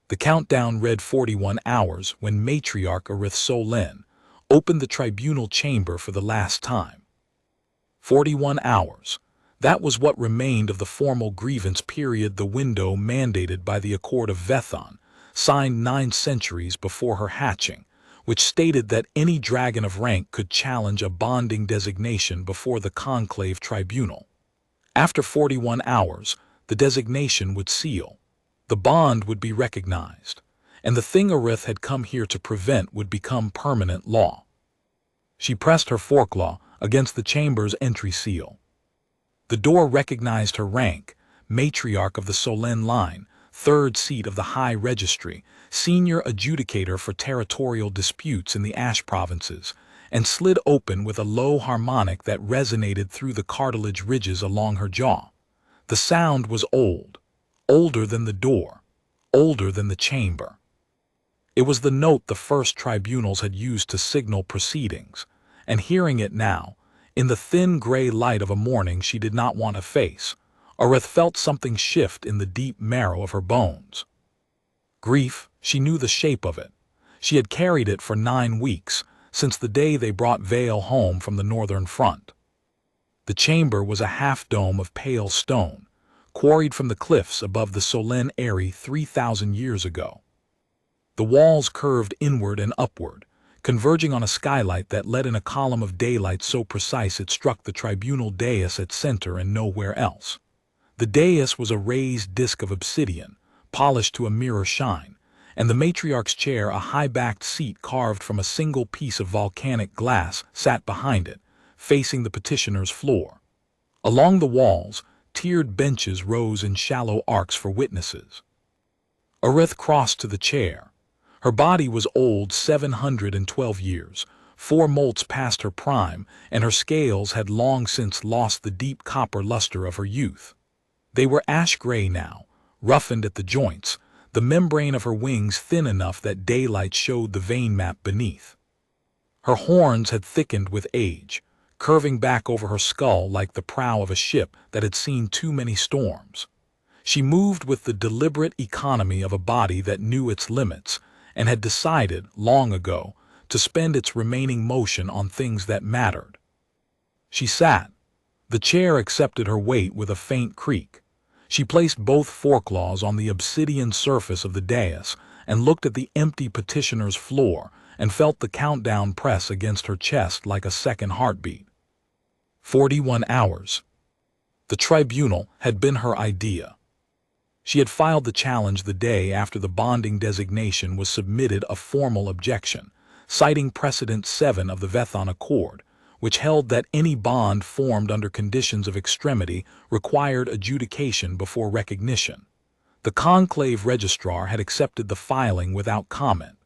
The countdown read 41 hours when Matriarch Arith Solin opened the tribunal chamber for the last time. 41 hours. That was what remained of the formal grievance period, the window mandated by the Accord of Vethon, signed 9 centuries before her hatching, which stated that any dragon of rank could challenge a bonding designation before the conclave tribunal. After 41 hours, the designation would seal. The bond would be recognized, and the thing Arith had come here to prevent would become permanent law. She pressed her foreclaw against the chamber's entry seal. The door recognized her rank, Matriarch of the Solin line, 3rd seat of the High Registry, senior adjudicator for territorial disputes in the Ash provinces, and slid open with a low harmonic that resonated through the cartilage ridges along her jaw. The sound was old, older than the door, older than the chamber. It was the note the first tribunals had used to signal proceedings, and hearing it now, in the thin gray light of a morning she did not want to face, Arith felt something shift in the deep marrow of her bones. Grief, she knew the shape of it. She had carried it for 9 weeks, since the day they brought Vale home from the northern front. The chamber was a half-dome of pale stone, quarried from the cliffs above the Solin Eyrie 3,000 years ago. The walls curved inward and upward, converging on a skylight that led in a column of daylight so precise it struck the tribunal dais at center and nowhere else. The dais was a raised disk of obsidian, polished to a mirror shine, and the matriarch's chair, a high-backed seat carved from a single piece of volcanic glass, sat behind it, facing the petitioner's floor. Along the walls, tiered benches rose in shallow arcs for witnesses. Arith crossed to the chair. Her body was old, 712 years, 4 molts past her prime, and her scales had long since lost the deep copper luster of her youth. They were ash-gray now, roughened at the joints, the membrane of her wings thin enough that daylight showed the vein map beneath. Her horns had thickened with age, curving back over her skull like the prow of a ship that had seen too many storms. She moved with the deliberate economy of a body that knew its limits, and had decided, long ago, to spend its remaining motion on things that mattered. She sat. The chair accepted her weight with a faint creak. She placed both foreclaws on the obsidian surface of the dais and looked at the empty petitioner's floor and felt the countdown press against her chest like a second heartbeat. 41 hours. The tribunal had been her idea. She had filed the challenge the day after the bonding designation was submitted, a formal objection, citing Precedent 7 of the Vethon Accord, which held that any bond formed under conditions of extremity required adjudication before recognition. The conclave registrar had accepted the filing without comment.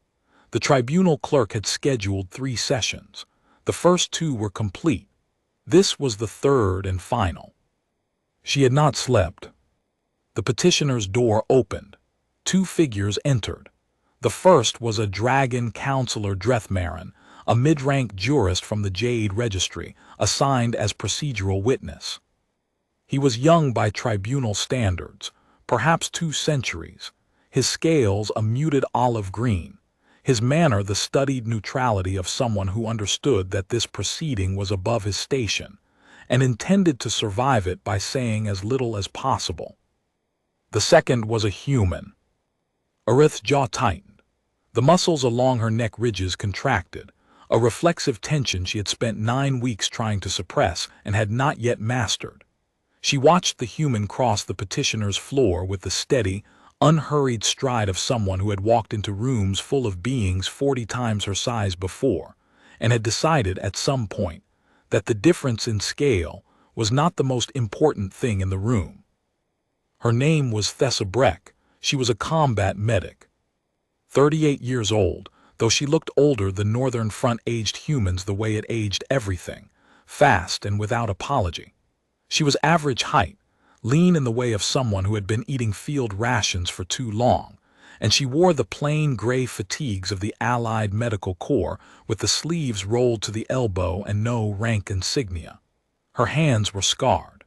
The tribunal clerk had scheduled 3 sessions. The first 2 were complete. This was the 3rd and final. She had not slept. The petitioner's door opened. 2 figures entered. The first was a dragon counselor Drethmarin, a mid-rank jurist from the Jade Registry, assigned as procedural witness. He was young by tribunal standards, perhaps 2 centuries, his scales a muted olive green, his manner the studied neutrality of someone who understood that this proceeding was above his station, and intended to survive it by saying as little as possible. The second was a human. Arith's jaw tightened. The muscles along her neck ridges contracted, a reflexive tension she had spent 9 weeks trying to suppress and had not yet mastered. She watched the human cross the petitioner's floor with the steady, unhurried stride of someone who had walked into rooms full of beings 40 times her size before, and had decided at some point that the difference in scale was not the most important thing in the room. Her name was Thessa Breck. She was a combat medic. 38 years old, though she looked older than Northern Front aged humans the way it aged everything, fast and without apology. She was average height, lean in the way of someone who had been eating field rations for too long, and she wore the plain gray fatigues of the Allied Medical Corps with the sleeves rolled to the elbow and no rank insignia. Her hands were scarred.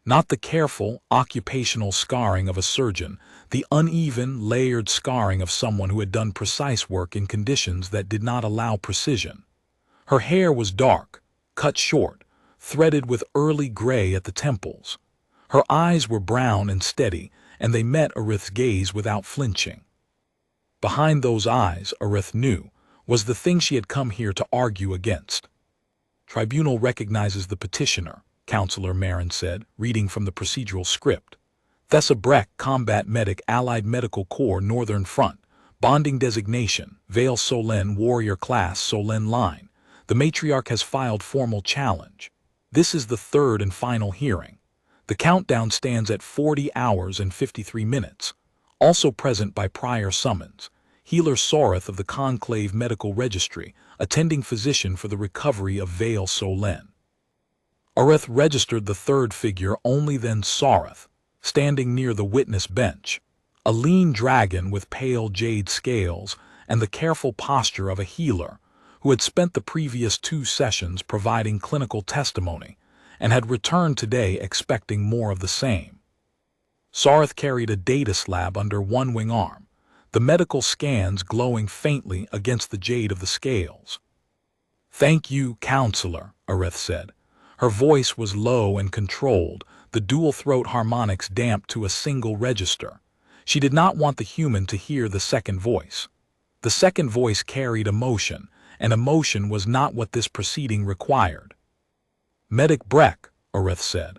Not the careful, occupational scarring of a surgeon, the uneven, layered scarring of someone who had done precise work in conditions that did not allow precision. Her hair was dark, cut short, threaded with early gray at the temples. Her eyes were brown and steady, and they met Arith's gaze without flinching. Behind those eyes, Arith knew, was the thing she had come here to argue against. Tribunal recognizes the petitioner, Counselor Marin said, reading from the procedural script. Thessa Breck, Combat Medic, Allied Medical Corps, Northern Front. Bonding designation, Vale Solène, Warrior Class, Solène Line. The Matriarch has filed formal challenge. This is the third and final hearing. The countdown stands at 40 hours and 53 minutes. Also present by prior summons, Healer Soreth of the Conclave Medical Registry, attending physician for the recovery of Vale Solène. Arith registered the third figure only, then Soreth, standing near the witness bench, a lean dragon with pale jade scales and the careful posture of a healer who had spent the previous 2 sessions providing clinical testimony and had returned today expecting more of the same. Soreth carried a data slab under one wing arm, the medical scans glowing faintly against the jade of the scales. "Thank you, Counselor," Arith said. Her voice was low and controlled, the dual throat harmonics damped to a single register. She did not want the human to hear the second voice. The second voice carried emotion, and emotion was not what this proceeding required. "Medic Breck," Arith said.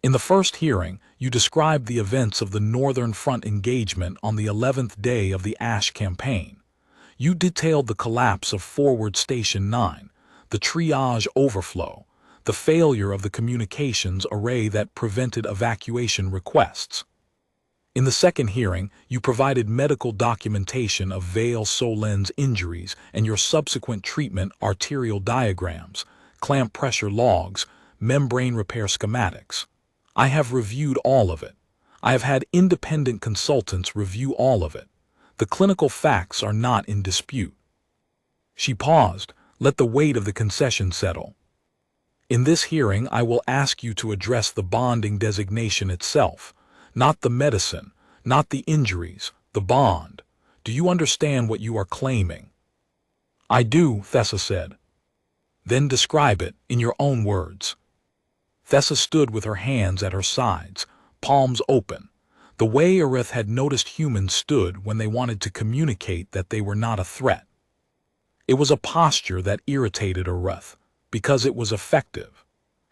"In the first hearing, you described the events of the Northern Front engagement on the 11th day of the Ash campaign. You detailed the collapse of Forward Station 9, the triage overflow, the failure of the communications array that prevented evacuation requests. In the second hearing, you provided medical documentation of Vale Solène's injuries and your subsequent treatment, arterial diagrams, clamp pressure logs, membrane repair schematics. I have reviewed all of it. I have had independent consultants review all of it. The clinical facts are not in dispute." She paused, let the weight of the concession settle. "In this hearing, I will ask you to address the bonding designation itself, not the medicine, not the injuries, the bond. Do you understand what you are claiming?" "I do," Thessa said. "Then describe it in your own words." Thessa stood with her hands at her sides, palms open, the way Arith had noticed humans stood when they wanted to communicate that they were not a threat. It was a posture that irritated Arith, because it was effective.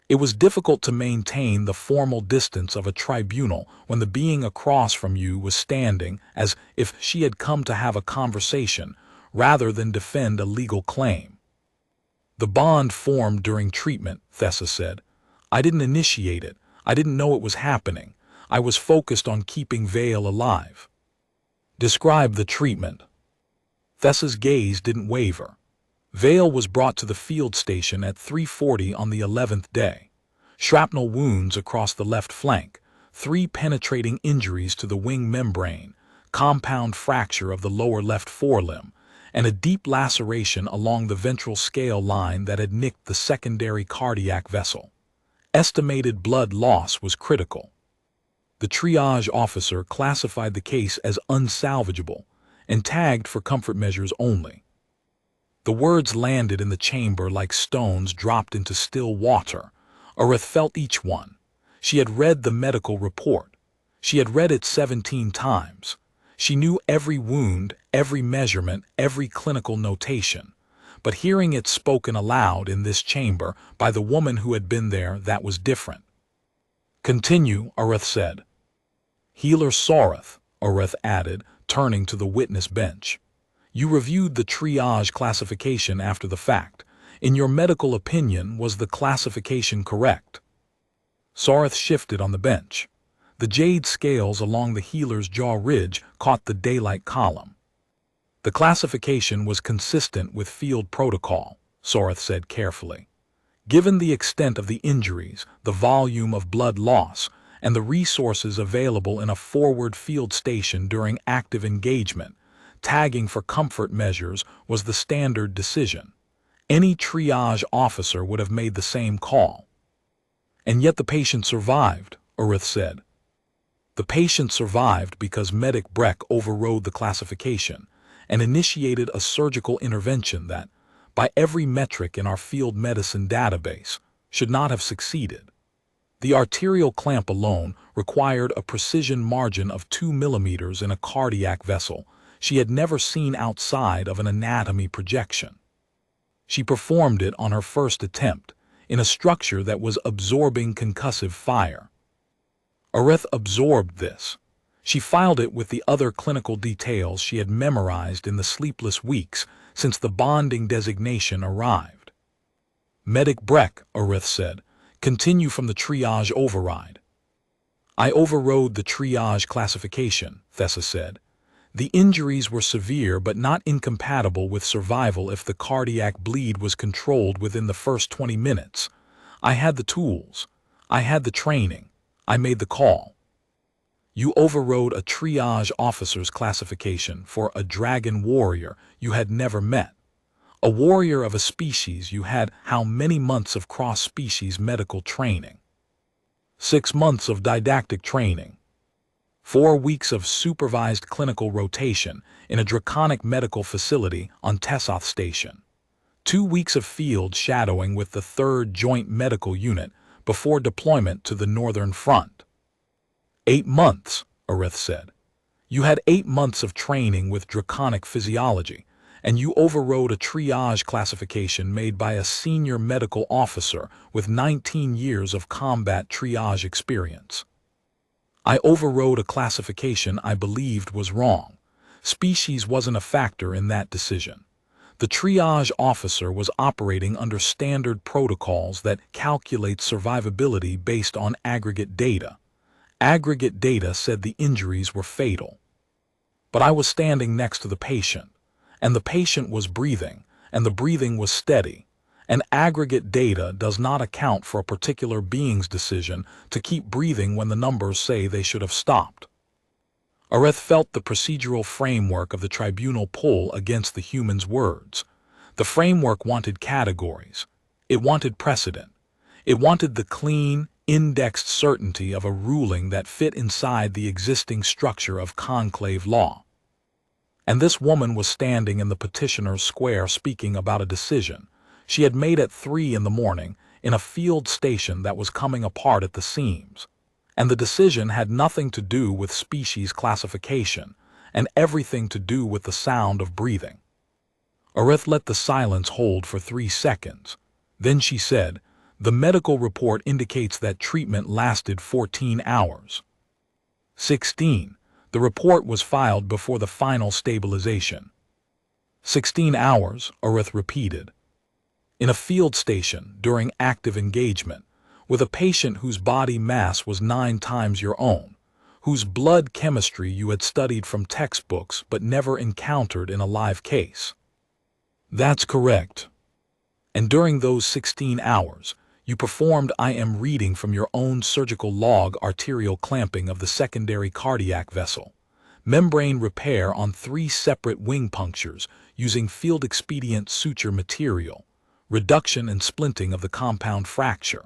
It was difficult to maintain the formal distance of a tribunal when the being across from you was standing as if she had come to have a conversation rather than defend a legal claim. "The bond formed during treatment," Thessa said. "I didn't initiate it. I didn't know it was happening. I was focused on keeping Vale alive." "Describe the treatment." Thessa's gaze didn't waver. Vale was brought to the field station at 3:40 on the 11th day. Shrapnel wounds across the left flank, 3 penetrating injuries to the wing membrane, compound fracture of the lower left forelimb, and a deep laceration along the ventral scale line that had nicked the secondary cardiac vessel. Estimated blood loss was critical. The triage officer classified the case as unsalvageable and tagged for comfort measures only. The words landed in the chamber like stones dropped into still water. Arith felt each one. She had read the medical report. She had read it 17 times. She knew every wound, every measurement, every clinical notation. But hearing it spoken aloud in this chamber by the woman who had been there, that was different. "Continue," Arith said. "Healer Soreth," Arith added, turning to the witness bench. "You reviewed the triage classification after the fact. In your medical opinion, was the classification correct?" Soreth shifted on the bench. The jade scales along the healer's jaw ridge caught the daylight column. "The classification was consistent with field protocol," Soreth said carefully. "Given the extent of the injuries, the volume of blood loss, and the resources available in a forward field station during active engagement, tagging for comfort measures was the standard decision. Any triage officer would have made the same call." "And yet the patient survived," Arith said. The patient survived because Medic Breck overrode the classification and initiated a surgical intervention that, by every metric in our field medicine database, should not have succeeded. The arterial clamp alone required a precision margin of 2 millimeters in a cardiac vessel she had never seen outside of an anatomy projection. She performed it on her first attempt, in a structure that was absorbing concussive fire. Arith absorbed this. She filed it with the other clinical details she had memorized in the sleepless weeks since the bonding designation arrived. Medic Breck, Arith said, continue from the triage override. I overrode the triage classification, Thessa said. The injuries were severe but not incompatible with survival if the cardiac bleed was controlled within the first 20 minutes. I had the tools. I had the training. I made the call. You overrode a triage officer's classification for a dragon warrior you had never met. A warrior of a species you had how many months of cross-species medical training? 6 months of didactic training. 4 weeks of supervised clinical rotation in a draconic medical facility on Tessoth Station. 2 weeks of field shadowing with the 3rd Joint Medical Unit before deployment to the Northern Front. 8 months, Arith said. You had 8 months of training with draconic physiology, and you overrode a triage classification made by a senior medical officer with 19 years of combat triage experience. I overrode a classification I believed was wrong. Species wasn't a factor in that decision. The triage officer was operating under standard protocols that calculate survivability based on aggregate data. Aggregate data said the injuries were fatal. But I was standing next to the patient, and the patient was breathing, and the breathing was steady. And aggregate data does not account for a particular being's decision to keep breathing when the numbers say they should have stopped. Arith felt the procedural framework of the tribunal pull against the human's words. The framework wanted categories. It wanted precedent. It wanted the clean, indexed certainty of a ruling that fit inside the existing structure of conclave law. And this woman was standing in the petitioner's square speaking about a decision she had made at 3 in the morning in a field station that was coming apart at the seams. And the decision had nothing to do with species classification and everything to do with the sound of breathing. Arith let the silence hold for 3 seconds. Then she said, the medical report indicates that treatment lasted 14 hours. 16. The report was filed before the final stabilization. 16 hours, Arith repeated. In a field station during active engagement, with a patient whose body mass was 9 times your own, whose blood chemistry you had studied from textbooks but never encountered in a live case. That's correct. And during those 16 hours, you performed I am reading from your own surgical log arterial clamping of the secondary cardiac vessel, membrane repair on 3 separate wing punctures using field expedient suture material, reduction and splinting of the compound fracture,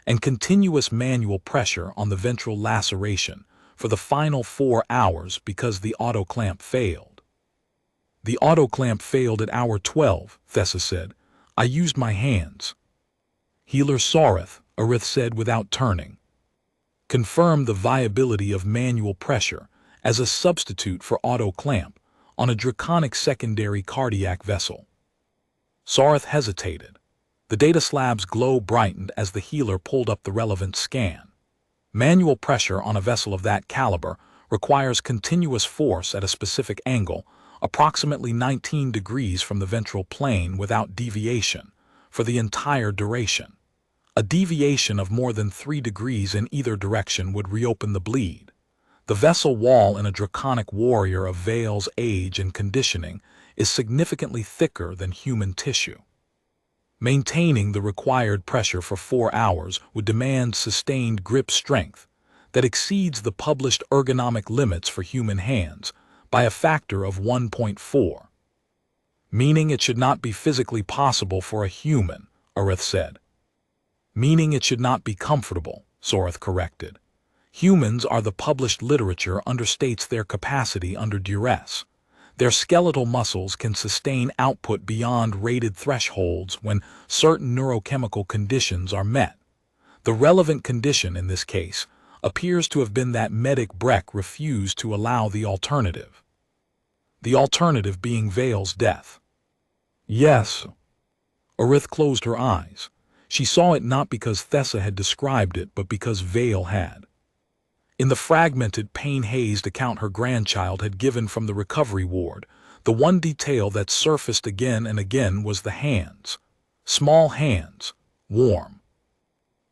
and continuous manual pressure on the ventral laceration for the final 4 hours because the autoclamp failed. The autoclamp failed at hour 12, Thessa said. I used my hands. Healer Sareth, Arith said without turning. Confirmed the viability of manual pressure as a substitute for autoclamp on a draconic secondary cardiac vessel. Sareth hesitated. The data slab's glow brightened as the healer pulled up the relevant scan. Manual pressure on a vessel of that caliber requires continuous force at a specific angle, approximately 19 degrees from the ventral plane without deviation, for the entire duration. A deviation of more than 3 degrees in either direction would reopen the bleed. The vessel wall in a draconic warrior of Vale's age and conditioning is significantly thicker than human tissue. Maintaining the required pressure for 4 hours would demand sustained grip strength that exceeds the published ergonomic limits for human hands by a factor of 1.4. Meaning it should not be physically possible for a human, Arith said. Meaning it should not be comfortable, Sareth corrected. Humans are the published literature understates their capacity under duress. Their skeletal muscles can sustain output beyond rated thresholds when certain neurochemical conditions are met. The relevant condition in this case appears to have been that Medic Breck refused to allow the alternative. The alternative being Vale's death. Yes. Orith closed her eyes. She saw it not because Thessa had described it, but because Vale had. In the fragmented, pain-hazed account her grandchild had given from the recovery ward, the one detail that surfaced again and again was the hands. Small hands, warm,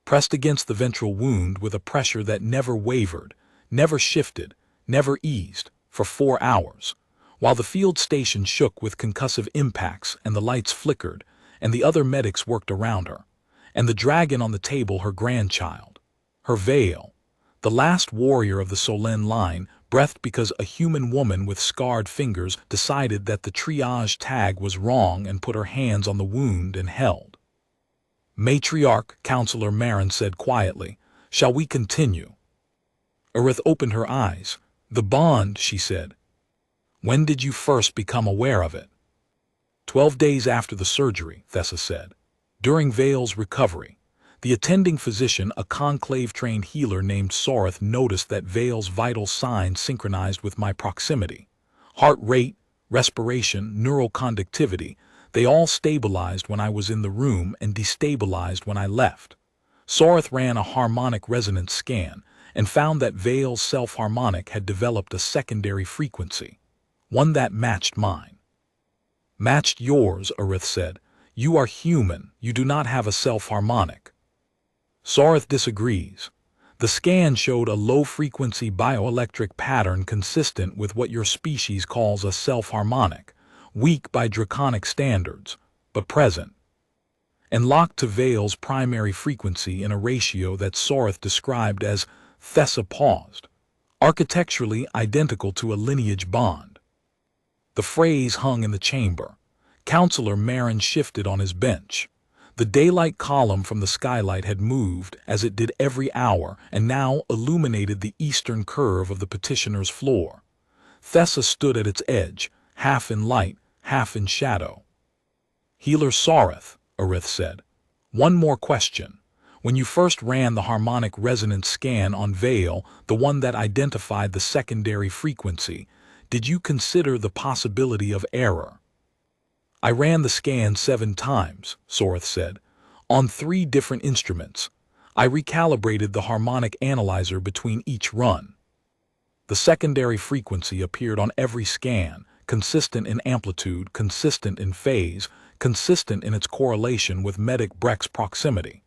pressed against the ventral wound with a pressure that never wavered, never shifted, never eased, for 4 hours, while the field station shook with concussive impacts and the lights flickered, and the other medics worked around her, and the dragon on the table her grandchild, her Vale, the last warrior of the Solène line, breathed because a human woman with scarred fingers decided that the triage tag was wrong and put her hands on the wound and held. Matriarch, Counselor Marin said quietly, "Shall we continue?" Orith opened her eyes. "The bond," she said. "When did you first become aware of it?" 12 days after the surgery, Thessa said. During Vale's recovery. The attending physician, a conclave-trained healer named Soreth, noticed that Vale's vital signs synchronized with my proximity. Heart rate, respiration, neural conductivity, they all stabilized when I was in the room and destabilized when I left. Soreth ran a harmonic resonance scan and found that Vale's self-harmonic had developed a secondary frequency, one that matched mine. "Matched yours," Orith said. "You are human, you do not have a self-harmonic." Soreth disagrees. The scan showed a low-frequency bioelectric pattern consistent with what your species calls a self-harmonic, weak by draconic standards, but present, and locked to Vale's primary frequency in a ratio that Soreth described as, Thessa paused, architecturally identical to a lineage bond. The phrase hung in the chamber. Counselor Marin shifted on his bench. The daylight column from the skylight had moved, as it did every hour, and now illuminated the eastern curve of the petitioner's floor. Thessa stood at its edge, half in light, half in shadow. "Healer Soreth," Orith said. "One more question. When you first ran the harmonic resonance scan on Vale, the one that identified the secondary frequency, did you consider the possibility of error?" "I ran the scan 7 times, Soreth said, "on 3 different instruments. I recalibrated the harmonic analyzer between each run. The secondary frequency appeared on every scan, consistent in amplitude, consistent in phase, consistent in its correlation with Medic Breck's proximity.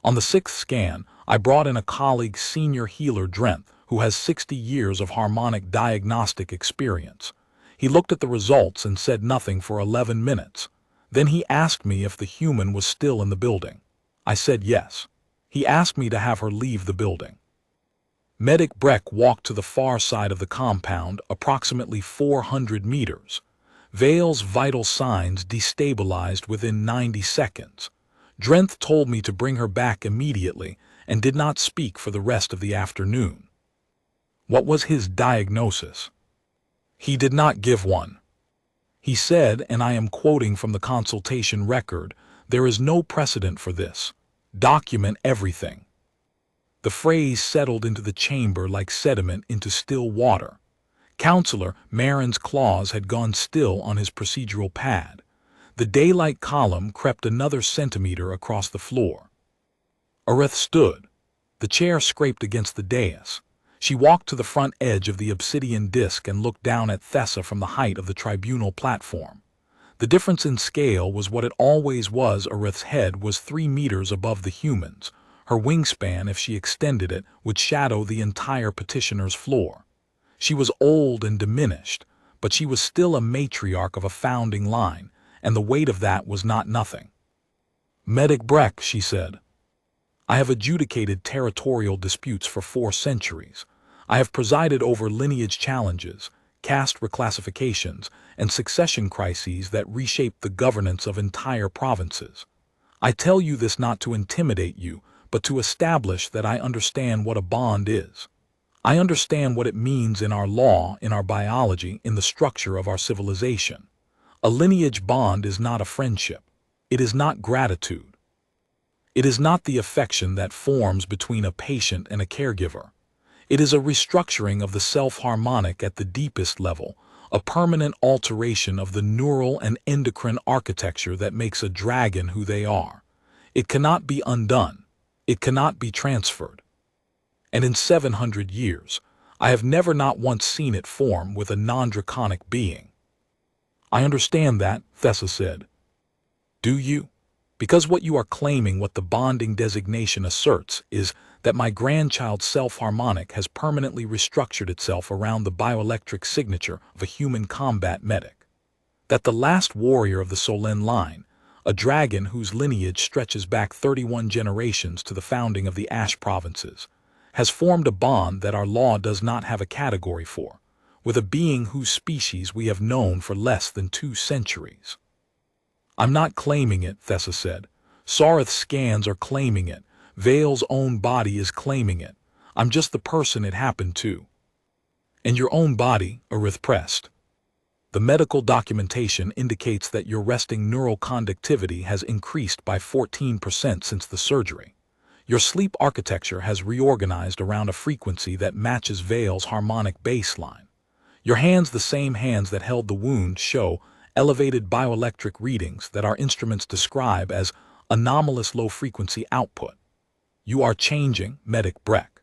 On the 6th scan, I brought in a colleague, senior healer Drenth, who has 60 years of harmonic diagnostic experience. He looked at the results and said nothing for 11 minutes. Then he asked me if the human was still in the building. I said yes. He asked me to have her leave the building." Medic Breck walked to the far side of the compound, approximately 400 meters. Vale's vital signs destabilized within 90 seconds. Drenth told me to bring her back immediately and did not speak for the rest of the afternoon. What was his diagnosis? He did not give one. He said, and I am quoting from the consultation record, "There is no precedent for this. Document everything." The phrase settled into the chamber like sediment into still water. Counselor Marin's claws had gone still on his procedural pad. The daylight column crept another centimeter across the floor. Orith stood. The chair scraped against the dais. She walked to the front edge of the obsidian disc and looked down at Thessa from the height of the tribunal platform. The difference in scale was what it always was. Orith's head was 3 meters above the human's. Her wingspan, if she extended it, would shadow the entire petitioner's floor. She was old and diminished, but she was still a matriarch of a founding line, and the weight of that was not nothing. "Medic Breck," she said. "I have adjudicated territorial disputes for 4 centuries. I have presided over lineage challenges, caste reclassifications, and succession crises that reshaped the governance of entire provinces. I tell you this not to intimidate you, but to establish that I understand what a bond is. I understand what it means in our law, in our biology, in the structure of our civilization. A lineage bond is not a friendship. It is not gratitude. It is not the affection that forms between a patient and a caregiver. It is a restructuring of the self-harmonic at the deepest level, a permanent alteration of the neural and endocrine architecture that makes a dragon who they are. It cannot be undone. It cannot be transferred. And in 700 years, I have never not once seen it form with a non-draconic being. I understand that, Thessa said. Do you? Because what you are claiming, what the bonding designation asserts, is that my grandchild's self-harmonic has permanently restructured itself around the bioelectric signature of a human combat medic. That the last warrior of the Solin line, a dragon whose lineage stretches back 31 generations to the founding of the Ash provinces, has formed a bond that our law does not have a category for, with a being whose species we have known for less than 2 centuries. I'm not claiming it, Thessa said. Sareth's scans are claiming it. Vale's own body is claiming it. I'm just the person it happened to. And your own body, Arith pressed. The medical documentation indicates that your resting neural conductivity has increased by 14% since the surgery. Your sleep architecture has reorganized around a frequency that matches Vale's harmonic baseline. Your hands, the same hands that held the wound, show elevated bioelectric readings that our instruments describe as anomalous low-frequency output. You are changing, Medic Breck.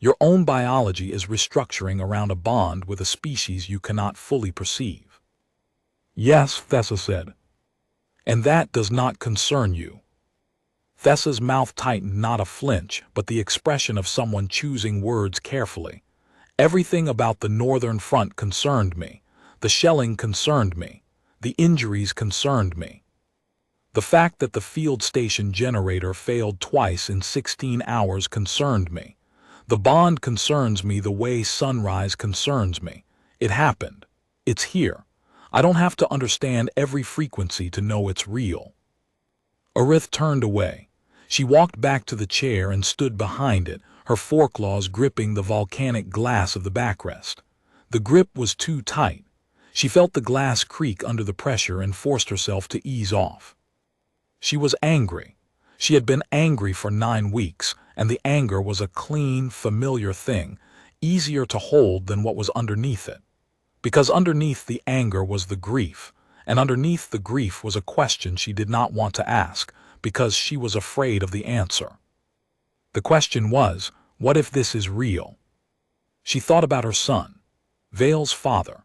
Your own biology is restructuring around a bond with a species you cannot fully perceive. Yes, Thessa said. And that does not concern you. Thessa's mouth tightened, not a flinch, but the expression of someone choosing words carefully. Everything about the Northern Front concerned me. The shelling concerned me. The injuries concerned me. The fact that the field station generator failed twice in 16 hours concerned me. The bond concerns me the way sunrise concerns me. It happened. It's here. I don't have to understand every frequency to know it's real. Arith turned away. She walked back to the chair and stood behind it, her foreclaws gripping the volcanic glass of the backrest. The grip was too tight. She felt the glass creak under the pressure and forced herself to ease off. She was angry. She had been angry for 9 weeks, and the anger was a clean, familiar thing, easier to hold than what was underneath it. Because underneath the anger was the grief, and underneath the grief was a question she did not want to ask, because she was afraid of the answer. The question was, what if this is real? She thought about her son, Vale's father,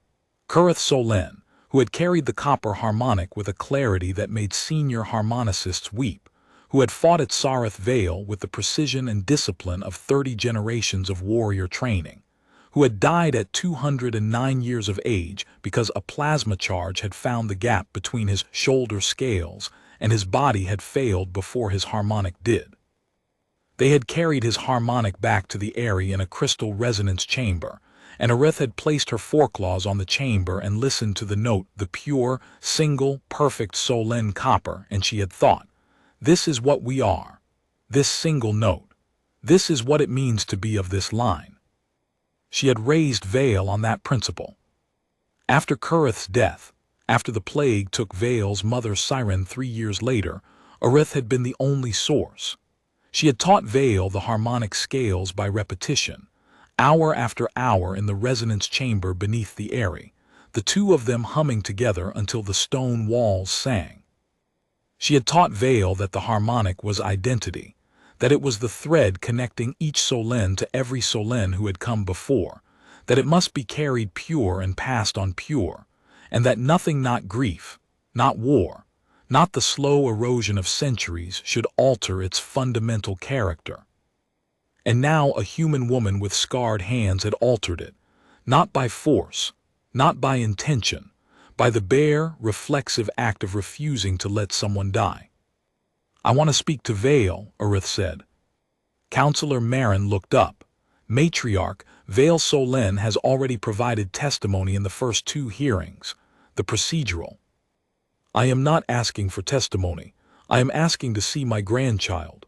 Kurith Solin, who had carried the copper harmonic with a clarity that made senior harmonicists weep, who had fought at Sareth Vale with the precision and discipline of 30 generations of warrior training, who had died at 209 years of age because a plasma charge had found the gap between his shoulder scales and his body had failed before his harmonic did. They had carried his harmonic back to the Eyrie in a crystal resonance chamber, and Arith had placed her foreclaws on the chamber and listened to the note, the pure, single, perfect Solin copper, and she had thought, this is what we are. This single note. This is what it means to be of this line. She had raised Vale on that principle. After Kurith's death, after the plague took Vale's mother Siren 3 years later, Arith had been the only source. She had taught Vale the harmonic scales by repetition, hour after hour in the resonance chamber beneath the Eyrie, the two of them humming together until the stone walls sang. She had taught Vale that the harmonic was identity, that it was the thread connecting each Solin to every Solin who had come before, that it must be carried pure and passed on pure, and that nothing, not grief, not war, not the slow erosion of centuries, should alter its fundamental character. And now a human woman with scarred hands had altered it, not by force, not by intention, by the bare, reflexive act of refusing to let someone die. I want to speak to Vale, Arith said. Counselor Marin looked up. Matriarch, Vale Solin has already provided testimony in the first 2 hearings, the procedural. I am not asking for testimony. I am asking to see my grandchild.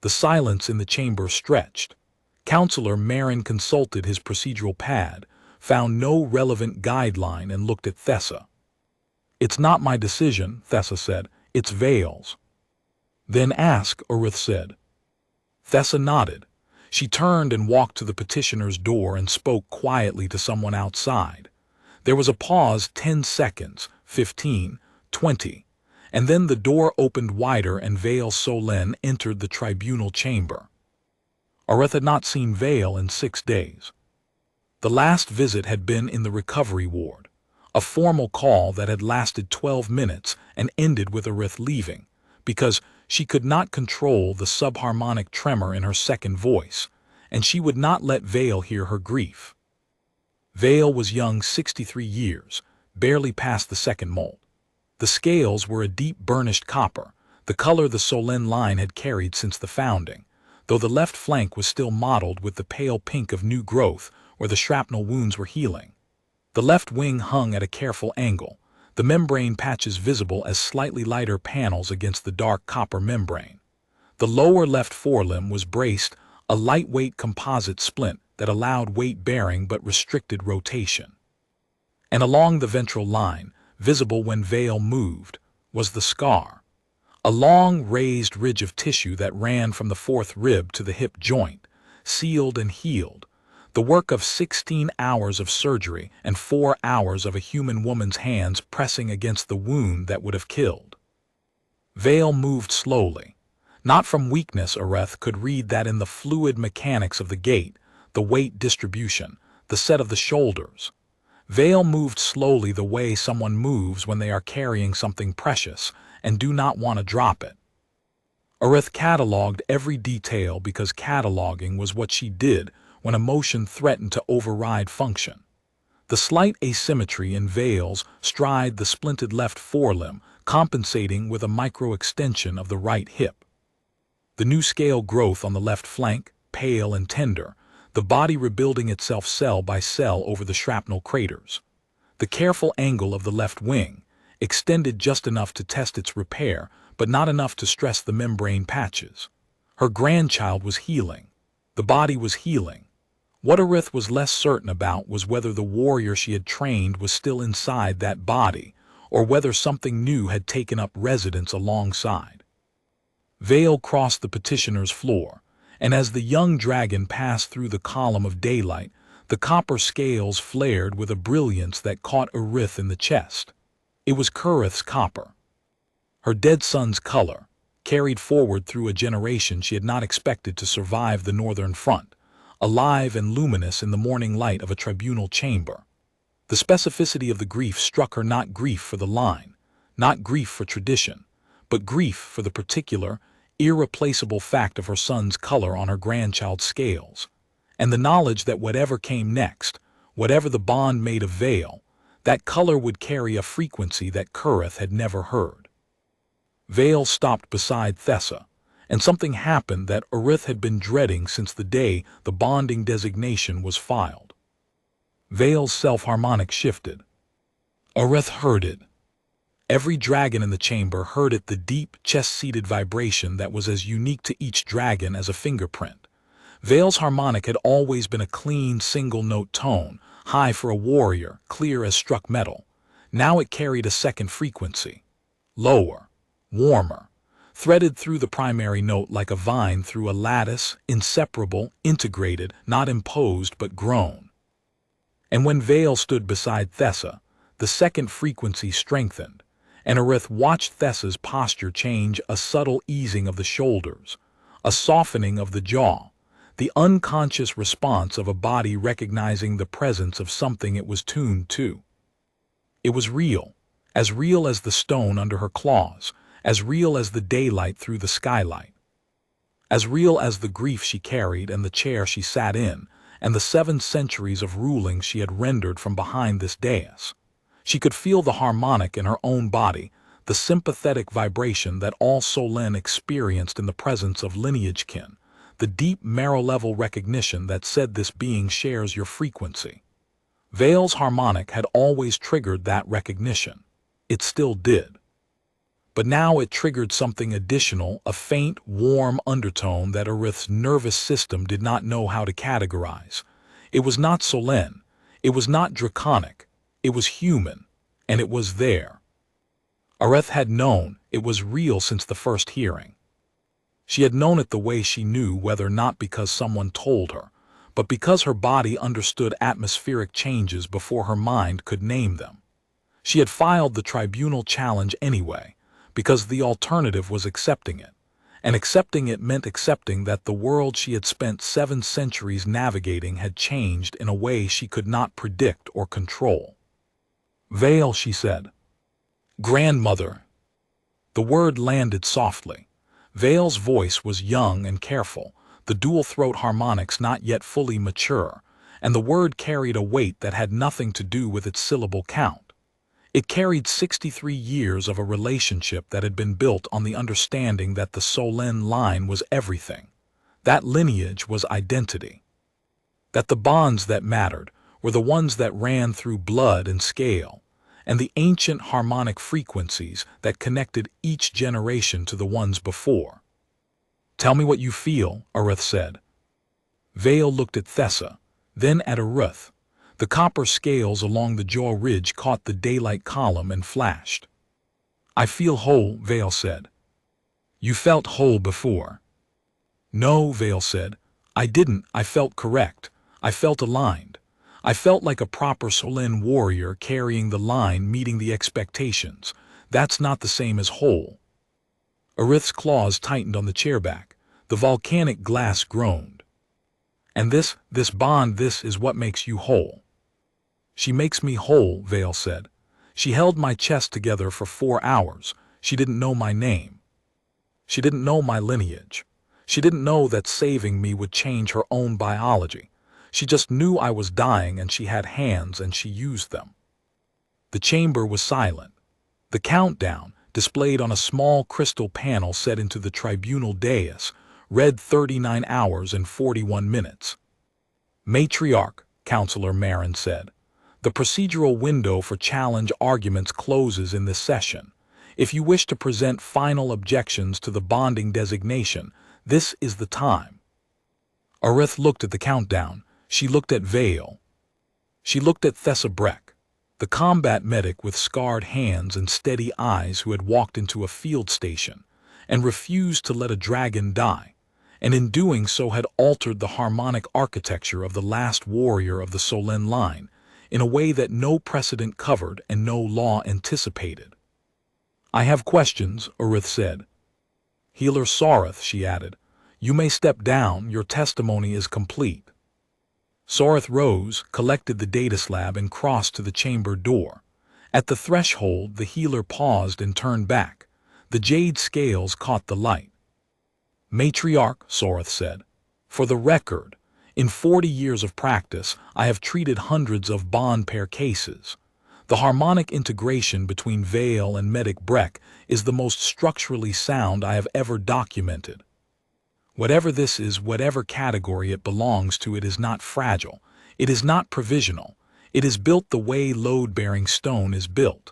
The silence in the chamber stretched. Counselor Marin consulted his procedural pad, found no relevant guideline, and looked at Thessa. "It's not my decision," Thessa said. "It's Vale's." "Then ask," Orith said. Thessa nodded. She turned and walked to the petitioner's door and spoke quietly to someone outside. There was a pause, 10 seconds, 15, 20, and then the door opened wider and Vale Solène entered the tribunal chamber. Orith had not seen Vale in 6 days. The last visit had been in the recovery ward, a formal call that had lasted 12 minutes and ended with Orith leaving, because she could not control the subharmonic tremor in her second voice, and she would not let Vale hear her grief. Vale was young, 63 years, barely past the second molt. The scales were a deep burnished copper, the color the Solène line had carried since the founding, though the left flank was still mottled with the pale pink of new growth where the shrapnel wounds were healing. The left wing hung at a careful angle, the membrane patches visible as slightly lighter panels against the dark copper membrane. The lower left forelimb was braced, a lightweight composite splint that allowed weight-bearing but restricted rotation. And along the ventral line, visible when Vale moved, was the scar, a long raised ridge of tissue that ran from the fourth rib to the hip joint, sealed and healed, the work of 16 hours of surgery and 4 hours of a human woman's hands pressing against the wound that would have killed. Vale moved slowly. Not from weakness, Orith could read that in the fluid mechanics of the gait, the weight distribution, the set of the shoulders. Vale moved slowly the way someone moves when they are carrying something precious and do not want to drop it. Orith cataloged every detail because cataloging was what she did when emotion threatened to override function. The slight asymmetry in Vale's stride, the splinted left forelimb, compensating with a micro-extension of the right hip. The new scale growth on the left flank, pale and tender, the body rebuilding itself cell by cell over the shrapnel craters. The careful angle of the left wing, extended just enough to test its repair, but not enough to stress the membrane patches. Her grandchild was healing. The body was healing. What Orith was less certain about was whether the warrior she had trained was still inside that body, or whether something new had taken up residence alongside. Vale crossed the petitioner's floor, and as the young dragon passed through the column of daylight, the copper scales flared with a brilliance that caught Orith in the chest. It was Kurith's copper. Her dead son's color, carried forward through a generation she had not expected to survive the northern front, alive and luminous in the morning light of a tribunal chamber. The specificity of the grief struck her, not grief for the line, not grief for tradition, but grief for the particular, irreplaceable fact of her son's color on her grandchild's scales, and the knowledge that whatever came next, whatever the bond made of Vale, that color would carry a frequency that Kurith had never heard. Vale stopped beside Thessa, and something happened that Orith had been dreading since the day the bonding designation was filed. Vale's self-harmonic shifted. Orith heard it. Every dragon in the chamber heard it, the deep, chest-seated vibration that was as unique to each dragon as a fingerprint. Vale's harmonic had always been a clean, single-note tone, high for a warrior, clear as struck metal. Now it carried a second frequency. Lower, warmer, threaded through the primary note like a vine through a lattice, inseparable, integrated, not imposed but grown. And when Vale stood beside Thessa, the second frequency strengthened, and Orith watched Thessa's posture change, a subtle easing of the shoulders, a softening of the jaw, the unconscious response of a body recognizing the presence of something it was tuned to. It was real as the stone under her claws, as real as the daylight through the skylight, as real as the grief she carried and the chair she sat in, and the 7 centuries of ruling she had rendered from behind this dais. She could feel the harmonic in her own body, the sympathetic vibration that all Solène experienced in the presence of lineage kin, the deep marrow-level recognition that said this being shares your frequency. Vale's harmonic had always triggered that recognition. It still did. But now it triggered something additional, a faint, warm undertone that Arith's nervous system did not know how to categorize. It was not Solène. It was not draconic. It was human. And it was there. Arith had known it was real since the first hearing. She had known it the way she knew, whether not because someone told her, but because her body understood atmospheric changes before her mind could name them. She had filed the tribunal challenge anyway, because the alternative was accepting it, and accepting it meant accepting that the world she had spent 7 centuries navigating had changed in a way she could not predict or control. "Vale," she said. "Grandmother." The word landed softly. Vale's voice was young and careful, the dual throat harmonics not yet fully mature, and the word carried a weight that had nothing to do with its syllable count. It carried 63 years of a relationship that had been built on the understanding that the Solène line was everything. That lineage was identity. That the bonds that mattered were the ones that ran through blood and scale, and the ancient harmonic frequencies that connected each generation to the ones before. "Tell me what you feel," Arith said. Vale looked at Thessa, then at Arith. The copper scales along the jaw ridge caught the daylight column and flashed. "I feel whole," Vale said. "You felt whole before." "No," Vale said. "I didn't. I felt correct. I felt aligned. I felt like a proper Solène warrior carrying the line, meeting the expectations. That's not the same as whole." Arith's claws tightened on the chairback. The volcanic glass groaned. "And this bond, this is what makes you whole." "She makes me whole," Vale said. "She held my chest together for 4 hours. She didn't know my name. She didn't know my lineage. She didn't know that saving me would change her own biology. She just knew I was dying, and she had hands and she used them." The chamber was silent. The countdown, displayed on a small crystal panel set into the tribunal dais, read 39 hours and 41 minutes. "Matriarch," Counselor Marin said, "the procedural window for challenge arguments closes in this session. If you wish to present final objections to the bonding designation, this is the time." Arith looked at the countdown. She looked at Vale. She looked at Thessa Breck, the combat medic with scarred hands and steady eyes who had walked into a field station and refused to let a dragon die, and in doing so had altered the harmonic architecture of the last warrior of the Solène line in a way that no precedent covered and no law anticipated. "I have questions," Arith said. "Healer Soreth," she added, "you may step down. Your testimony is complete." Soreth rose, collected the data slab, and crossed to the chamber door. At the threshold, the healer paused and turned back. The jade scales caught the light. "Matriarch," Soreth said, "for the record, in 40 years of practice, I have treated hundreds of bond pair cases. The harmonic integration between Vale and Medic Breck is the most structurally sound I have ever documented. Whatever this is, whatever category it belongs to, it is not fragile. It is not provisional. It is built the way load-bearing stone is built."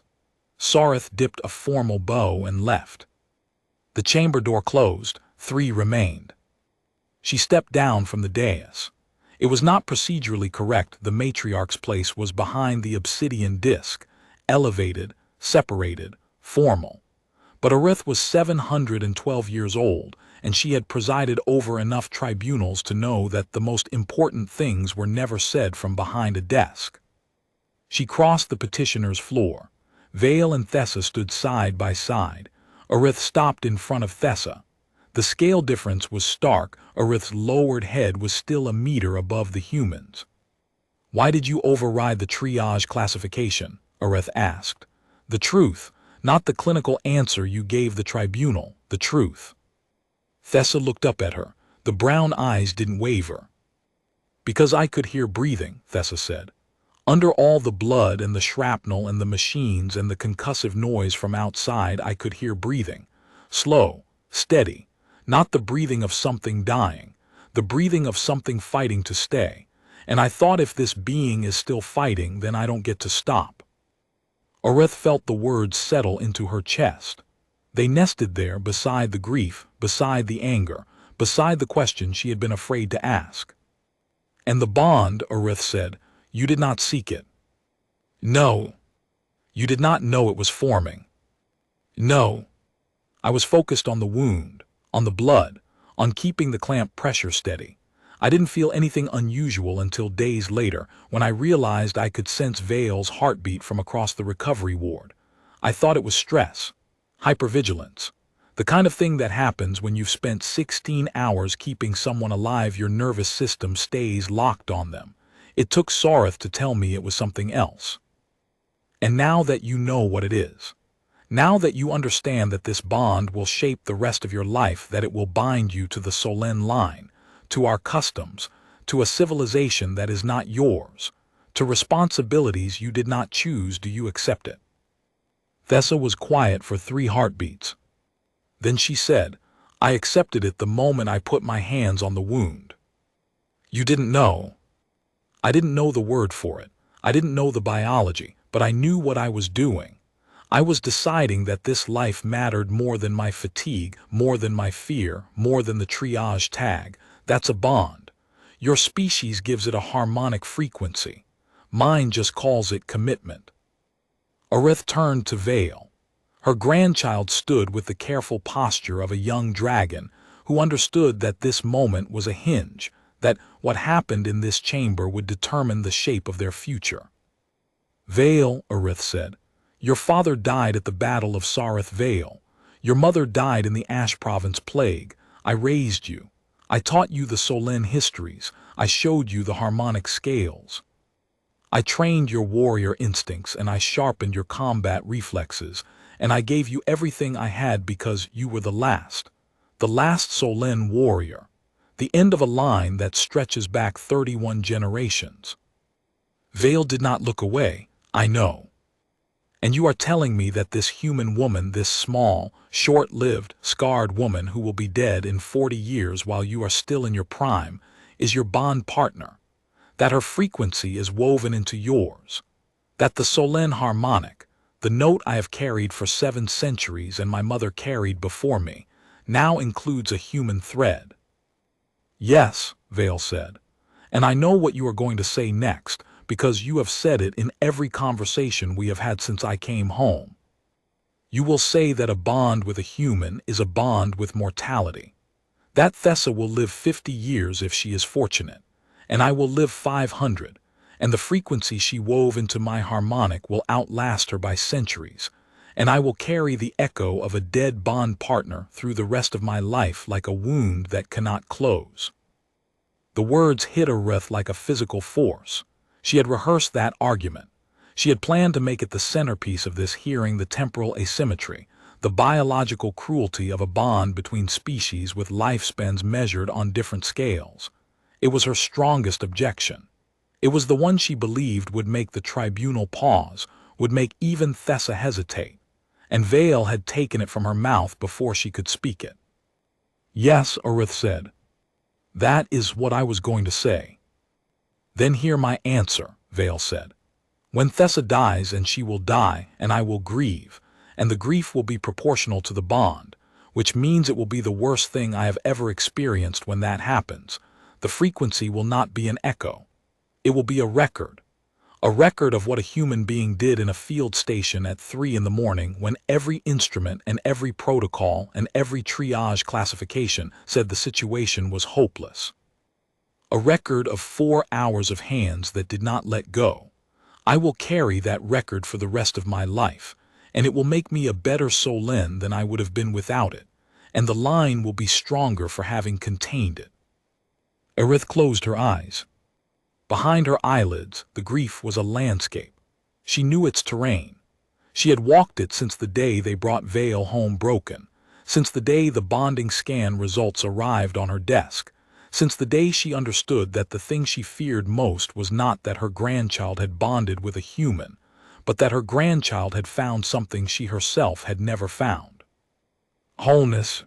Soreth dipped a formal bow and left. The chamber door closed. 3 remained. She stepped down from the dais. It was not procedurally correct. The matriarch's place was behind the obsidian disc, elevated, separated, formal. But Arith was 712 years old, and she had presided over enough tribunals to know that the most important things were never said from behind a desk. She crossed the petitioner's floor. Vale and Thessa stood side by side. Arith stopped in front of Thessa. The scale difference was stark. Arith's lowered head was still a meter above the humans. "Why did you override the triage classification?" Arith asked. "The truth, not the clinical answer you gave the tribunal, the truth." Thessa looked up at her. The brown eyes didn't waver. "Because I could hear breathing," Thessa said. "Under all the blood and the shrapnel and the machines and the concussive noise from outside, I could hear breathing. Slow, steady, not the breathing of something dying, the breathing of something fighting to stay. And I thought, if this being is still fighting, then I don't get to stop." Arith felt the words settle into her chest. They nested there beside the grief, beside the anger, beside the question she had been afraid to ask. And the bond, Orith said, you did not seek it. No. You did not know it was forming. No. I was focused on the wound, on the blood, on keeping the clamp pressure steady. I didn't feel anything unusual until days later, when I realized I could sense Vale's heartbeat from across the recovery ward. I thought it was stress, hypervigilance, the kind of thing that happens when you've spent 16 hours keeping someone alive. Your nervous system stays locked on them. It took Sarith to tell me it was something else. And now that you know what it is, now that you understand that this bond will shape the rest of your life, that it will bind you to the Solen line, to our customs, to a civilization that is not yours, to responsibilities you did not choose, do you accept it? Thessa was quiet for 3 heartbeats. Then she said, I accepted it the moment I put my hands on the wound. You didn't know. I didn't know the word for it. I didn't know the biology, but I knew what I was doing. I was deciding that this life mattered more than my fatigue, more than my fear, more than the triage tag. That's a bond. Your species gives it a harmonic frequency. Mine just calls it commitment. Orith turned to Vale. Her grandchild stood with the careful posture of a young dragon who understood that this moment was a hinge, that what happened in this chamber would determine the shape of their future. Vale, Orith said, your father died at the Battle of Sarith Vale. Your mother died in the Ash Province plague. I raised you. I taught you the Solen histories. I showed you the harmonic scales. I trained your warrior instincts and I sharpened your combat reflexes, and I gave you everything I had because you were the last Solen warrior, the end of a line that stretches back 31 generations. Vale did not look away. I know. And you are telling me that this human woman, this small, short-lived, scarred woman who will be dead in 40 years while you are still in your prime, is your bond partner, that her frequency is woven into yours, that the Solen harmonic, the note I have carried for 7 centuries and my mother carried before me, now includes a human thread. Yes, Vale said, and I know what you are going to say next, because you have said it in every conversation we have had since I came home. You will say that a bond with a human is a bond with mortality. That Thessa will live 50 years if she is fortunate, and I will live 500, and the frequency she wove into my harmonic will outlast her by centuries, and I will carry the echo of a dead bond partner through the rest of my life like a wound that cannot close. The words hit Orith like a physical force. She had rehearsed that argument. She had planned to make it the centerpiece of this hearing, the temporal asymmetry, the biological cruelty of a bond between species with lifespans measured on different scales. It was her strongest objection. It was the one she believed would make the tribunal pause, would make even Thessa hesitate, and Vale had taken it from her mouth before she could speak it. Yes, Orith said. That is what I was going to say. Then hear my answer, Vale said. When Thessa dies, and she will die, and I will grieve, and the grief will be proportional to the bond, which means it will be the worst thing I have ever experienced when that happens. The frequency will not be an echo. It will be a record of what a human being did in a field station at 3 in the morning when every instrument and every protocol and every triage classification said the situation was hopeless. A record of 4 hours of hands that did not let go. I will carry that record for the rest of my life, and it will make me a better Solen than I would have been without it, and the line will be stronger for having contained it. Orith closed her eyes. Behind her eyelids, the grief was a landscape. She knew its terrain. She had walked it since the day they brought Vale home broken, since the day the bonding scan results arrived on her desk, since the day she understood that the thing she feared most was not that her grandchild had bonded with a human, but that her grandchild had found something she herself had never found. Wholeness.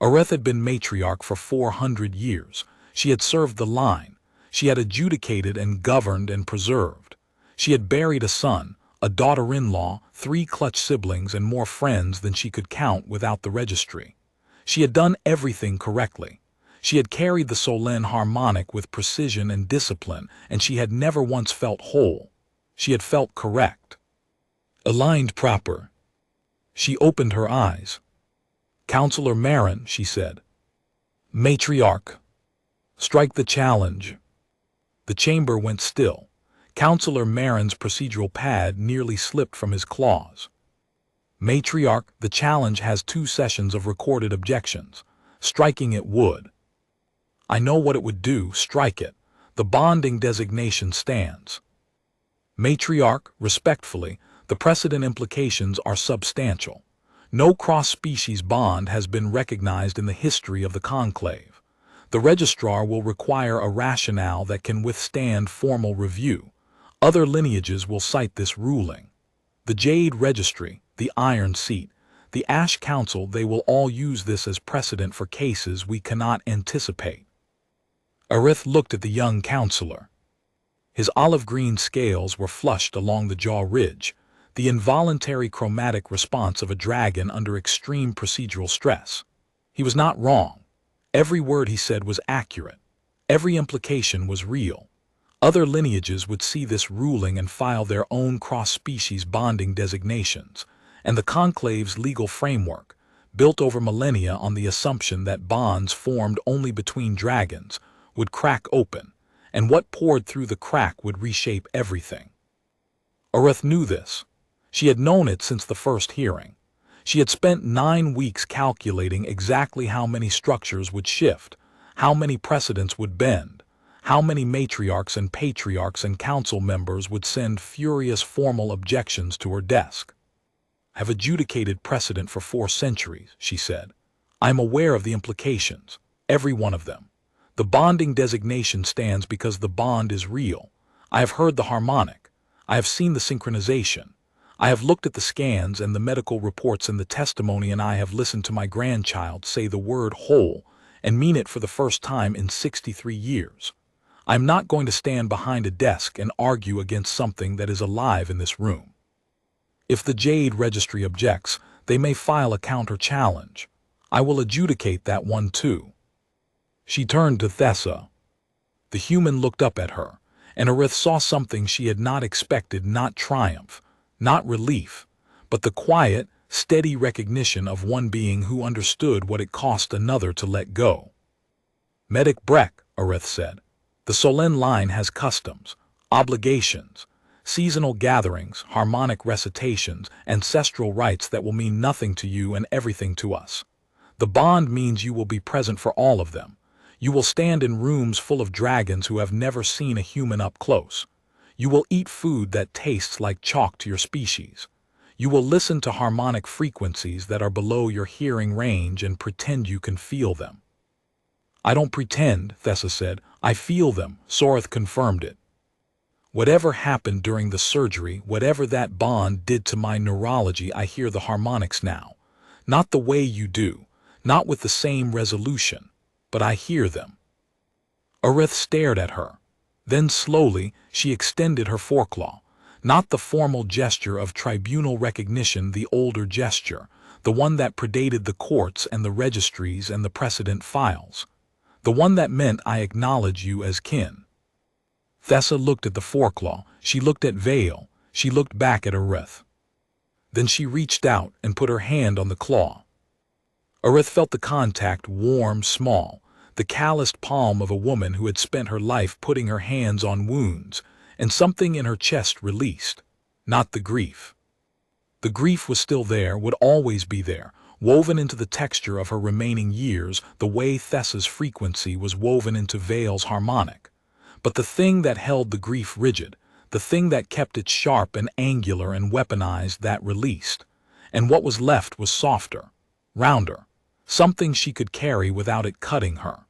Orith had been matriarch for 400 years. She had served the line. She had adjudicated and governed and preserved. She had buried a son, a daughter-in-law, 3 clutch siblings, and more friends than she could count without the registry. She had done everything correctly. She had carried the Solène harmonic with precision and discipline, and she had never once felt whole. She had felt correct. Aligned proper. She opened her eyes. "Counselor Marin," she said. "Matriarch. Strike the challenge." The chamber went still. Counselor Marin's procedural pad nearly slipped from his claws. "Matriarch, the challenge has 2 sessions of recorded objections. Striking it would." "I know what it would do. Strike it. The bonding designation stands." "Matriarch, respectfully, the precedent implications are substantial. No cross-species bond has been recognized in the history of the conclave. The registrar will require a rationale that can withstand formal review. Other lineages will cite this ruling. The Jade Registry, the Iron Seat, the Ash Council, they will all use this as precedent for cases we cannot anticipate." Arith looked at the young counselor. His olive-green scales were flushed along the jaw ridge, the involuntary chromatic response of a dragon under extreme procedural stress. He was not wrong. Every word he said was accurate. Every implication was real. Other lineages would see this ruling and file their own cross-species bonding designations, and the conclave's legal framework, built over millennia on the assumption that bonds formed only between dragons, would crack open, and what poured through the crack would reshape everything. Arith knew this. She had known it since the first hearing. She had spent 9 weeks calculating exactly how many structures would shift, how many precedents would bend, how many matriarchs and patriarchs and council members would send furious formal objections to her desk. "I have adjudicated precedent for 4 centuries, she said. "I am aware of the implications, every one of them. The bonding designation stands because the bond is real. I have heard the harmonic. I have seen the synchronization. I have looked at the scans and the medical reports and the testimony, and I have listened to my grandchild say the word whole and mean it for the first time in 63 years. I am not going to stand behind a desk and argue against something that is alive in this room. If the Jade Registry objects, they may file a counter-challenge. I will adjudicate that one too." She turned to Thessa. The human looked up at her, and Arith saw something she had not expected, not triumph, not relief, but the quiet, steady recognition of one being who understood what it cost another to let go. "Medic Breck," Arith said, "the Solène line has customs, obligations, seasonal gatherings, harmonic recitations, ancestral rites that will mean nothing to you and everything to us. The bond means you will be present for all of them. You will stand in rooms full of dragons who have never seen a human up close. You will eat food that tastes like chalk to your species. You will listen to harmonic frequencies that are below your hearing range and pretend you can feel them." "I don't pretend," Thessa said. "I feel them." Sorith confirmed it. "Whatever happened during the surgery, whatever that bond did to my neurology, I hear the harmonics now. Not the way you do, not with the same resolution, but I hear them." Arith stared at her. Then slowly, she extended her foreclaw. Not the formal gesture of tribunal recognition, the older gesture, the one that predated the courts and the registries and the precedent files. The one that meant I acknowledge you as kin. Thessa looked at the foreclaw. She looked at Vale. She looked back at Arith. Then she reached out and put her hand on the claw. Arith felt the contact, warm, small, the calloused palm of a woman who had spent her life putting her hands on wounds, and something in her chest released. Not the grief. The grief was still there, would always be there, woven into the texture of her remaining years, the way Thessa's frequency was woven into Vale's harmonic. But the thing that held the grief rigid, the thing that kept it sharp and angular and weaponized, that released. And what was left was softer, rounder, something she could carry without it cutting her.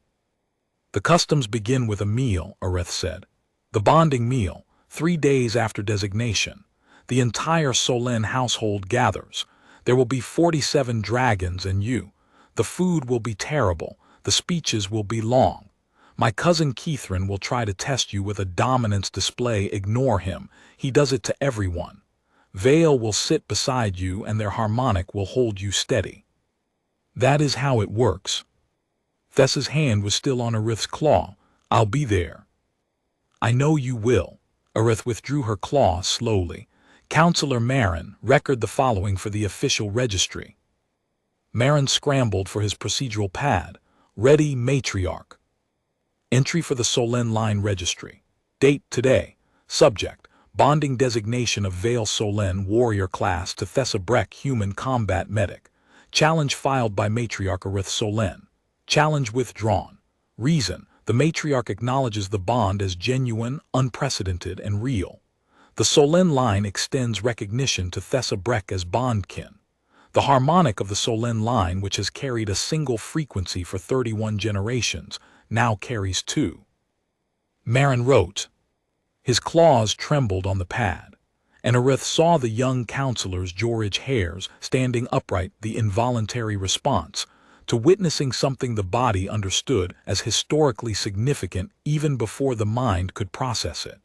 "The customs begin with a meal," Arith said. "The bonding meal, 3 days after designation. The entire Solène household gathers. There will be 47 dragons and you. The food will be terrible. The speeches will be long. My cousin Keithrin will try to test you with a dominance display. Ignore him. He does it to everyone. Vale will sit beside you and their harmonic will hold you steady. That is how it works. Thessa's hand was still on Arith's claw. I'll be there. I know you will. Arith withdrew her claw slowly. Counselor Marin, record the following for the official registry. Marin scrambled for his procedural pad. Ready, Matriarch. Entry for the Solène Line Registry. Date today. Subject, bonding designation of Vale Solène Warrior Class to Thessa Breck Human Combat Medic. Challenge filed by Matriarch Arith Solène. Challenge withdrawn. Reason, the Matriarch acknowledges the bond as genuine, unprecedented, and real. The Solène Line extends recognition to Thessa Breck as bondkin. The harmonic of the Solène Line, which has carried a single frequency for 31 generations, now carries 2. Marin wrote. His claws trembled on the pad, and Arith saw the young counselor's George hairs standing upright, the involuntary response to witnessing something the body understood as historically significant even before the mind could process it.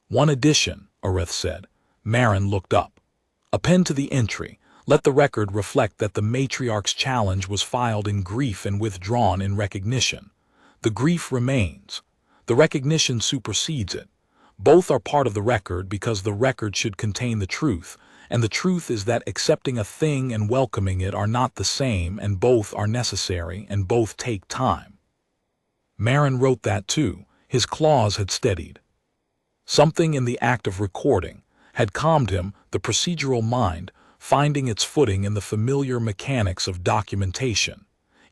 One addition, Arith said. Marin looked up. Append to the entry. Let the record reflect that the Matriarch's challenge was filed in grief and withdrawn in recognition. The grief remains. The recognition supersedes it. Both are part of the record because the record should contain the truth, and the truth is that accepting a thing and welcoming it are not the same, and both are necessary, and both take time. Marin wrote that too. His claws had steadied. Something in the act of recording had calmed him, the procedural mind, finding its footing in the familiar mechanics of documentation,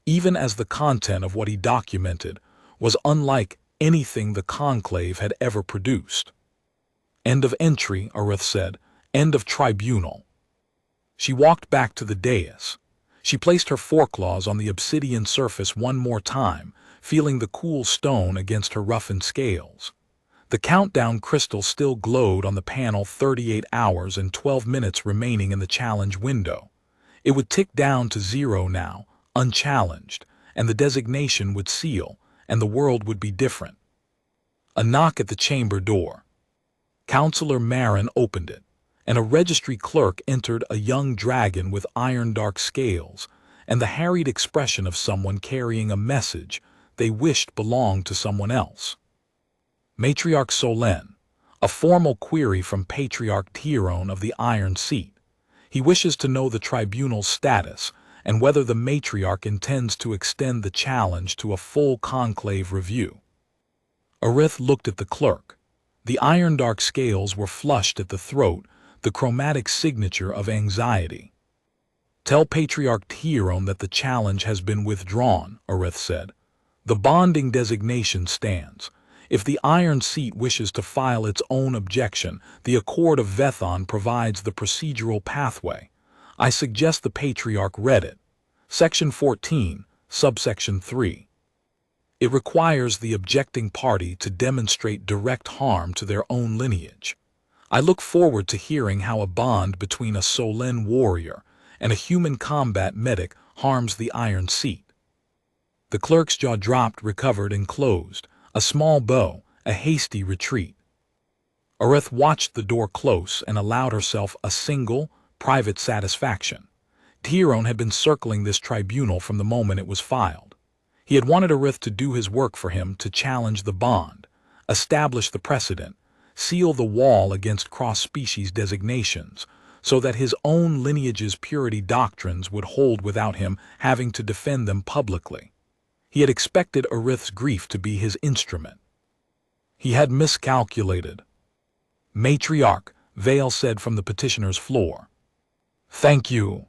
even as the content of what he documented was unlike anything the conclave had ever produced. End of entry, Arith said. End of tribunal. She walked back to the dais. She placed her foreclaws on the obsidian surface one more time, feeling the cool stone against her roughened scales. The countdown crystal still glowed on the panel, 38 hours and 12 minutes remaining in the challenge window. It would tick down to 0 now, unchallenged, and the designation would seal, and the world would be different. A knock at the chamber door. Counselor Marin opened it, and a registry clerk entered, a young dragon with iron-dark scales, and the harried expression of someone carrying a message they wished belonged to someone else. Matriarch Solène, a formal query from Patriarch Tyrone of the Iron Seat. He wishes to know the tribunal's status and whether the Matriarch intends to extend the challenge to a full conclave review. Arith looked at the clerk. The iron-dark scales were flushed at the throat, the chromatic signature of anxiety. Tell Patriarch Tyrone that the challenge has been withdrawn, Arith said. The bonding designation stands. If the Iron Seat wishes to file its own objection, the Accord of Vethon provides the procedural pathway. I suggest the Patriarch read it. Section 14, subsection 3. It requires the objecting party to demonstrate direct harm to their own lineage. I look forward to hearing how a bond between a Solène warrior and a human combat medic harms the Iron Seat. The clerk's jaw dropped, recovered, and closed. A small bow, a hasty retreat. Arith watched the door close and allowed herself a single, private satisfaction. Tyrone had been circling this tribunal from the moment it was filed. He had wanted Arith to do his work for him, to challenge the bond, establish the precedent, seal the wall against cross-species designations, so that his own lineage's purity doctrines would hold without him having to defend them publicly. He had expected Arith's grief to be his instrument. He had miscalculated. Matriarch, Vale said from the petitioner's floor. Thank you.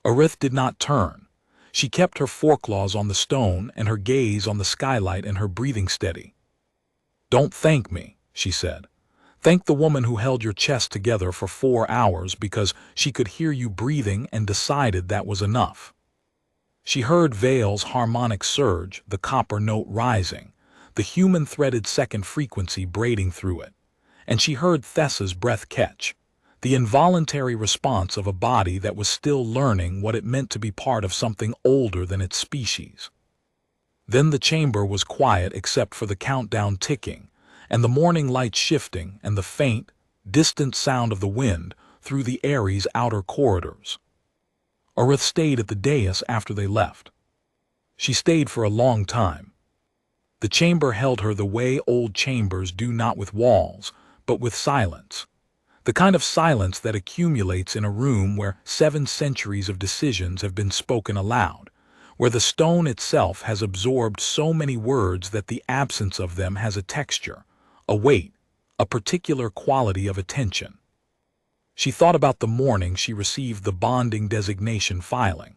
Arith did not turn. She kept her foreclaws on the stone and her gaze on the skylight and her breathing steady. Don't thank me, she said. Thank the woman who held your chest together for 4 hours because she could hear you breathing and decided that was enough. She heard Vale's harmonic surge, the copper note rising, the human-threaded second frequency braiding through it, and she heard Thessa's breath catch, the involuntary response of a body that was still learning what it meant to be part of something older than its species. Then the chamber was quiet except for the countdown ticking, and the morning light shifting, and the faint, distant sound of the wind through the Ares' outer corridors. Arith stayed at the dais after they left. She stayed for a long time. The chamber held her the way old chambers do, not with walls, but with silence. The kind of silence that accumulates in a room where 7 centuries of decisions have been spoken aloud, where the stone itself has absorbed so many words that the absence of them has a texture, a weight, a particular quality of attention. She thought about the morning she received the bonding designation filing.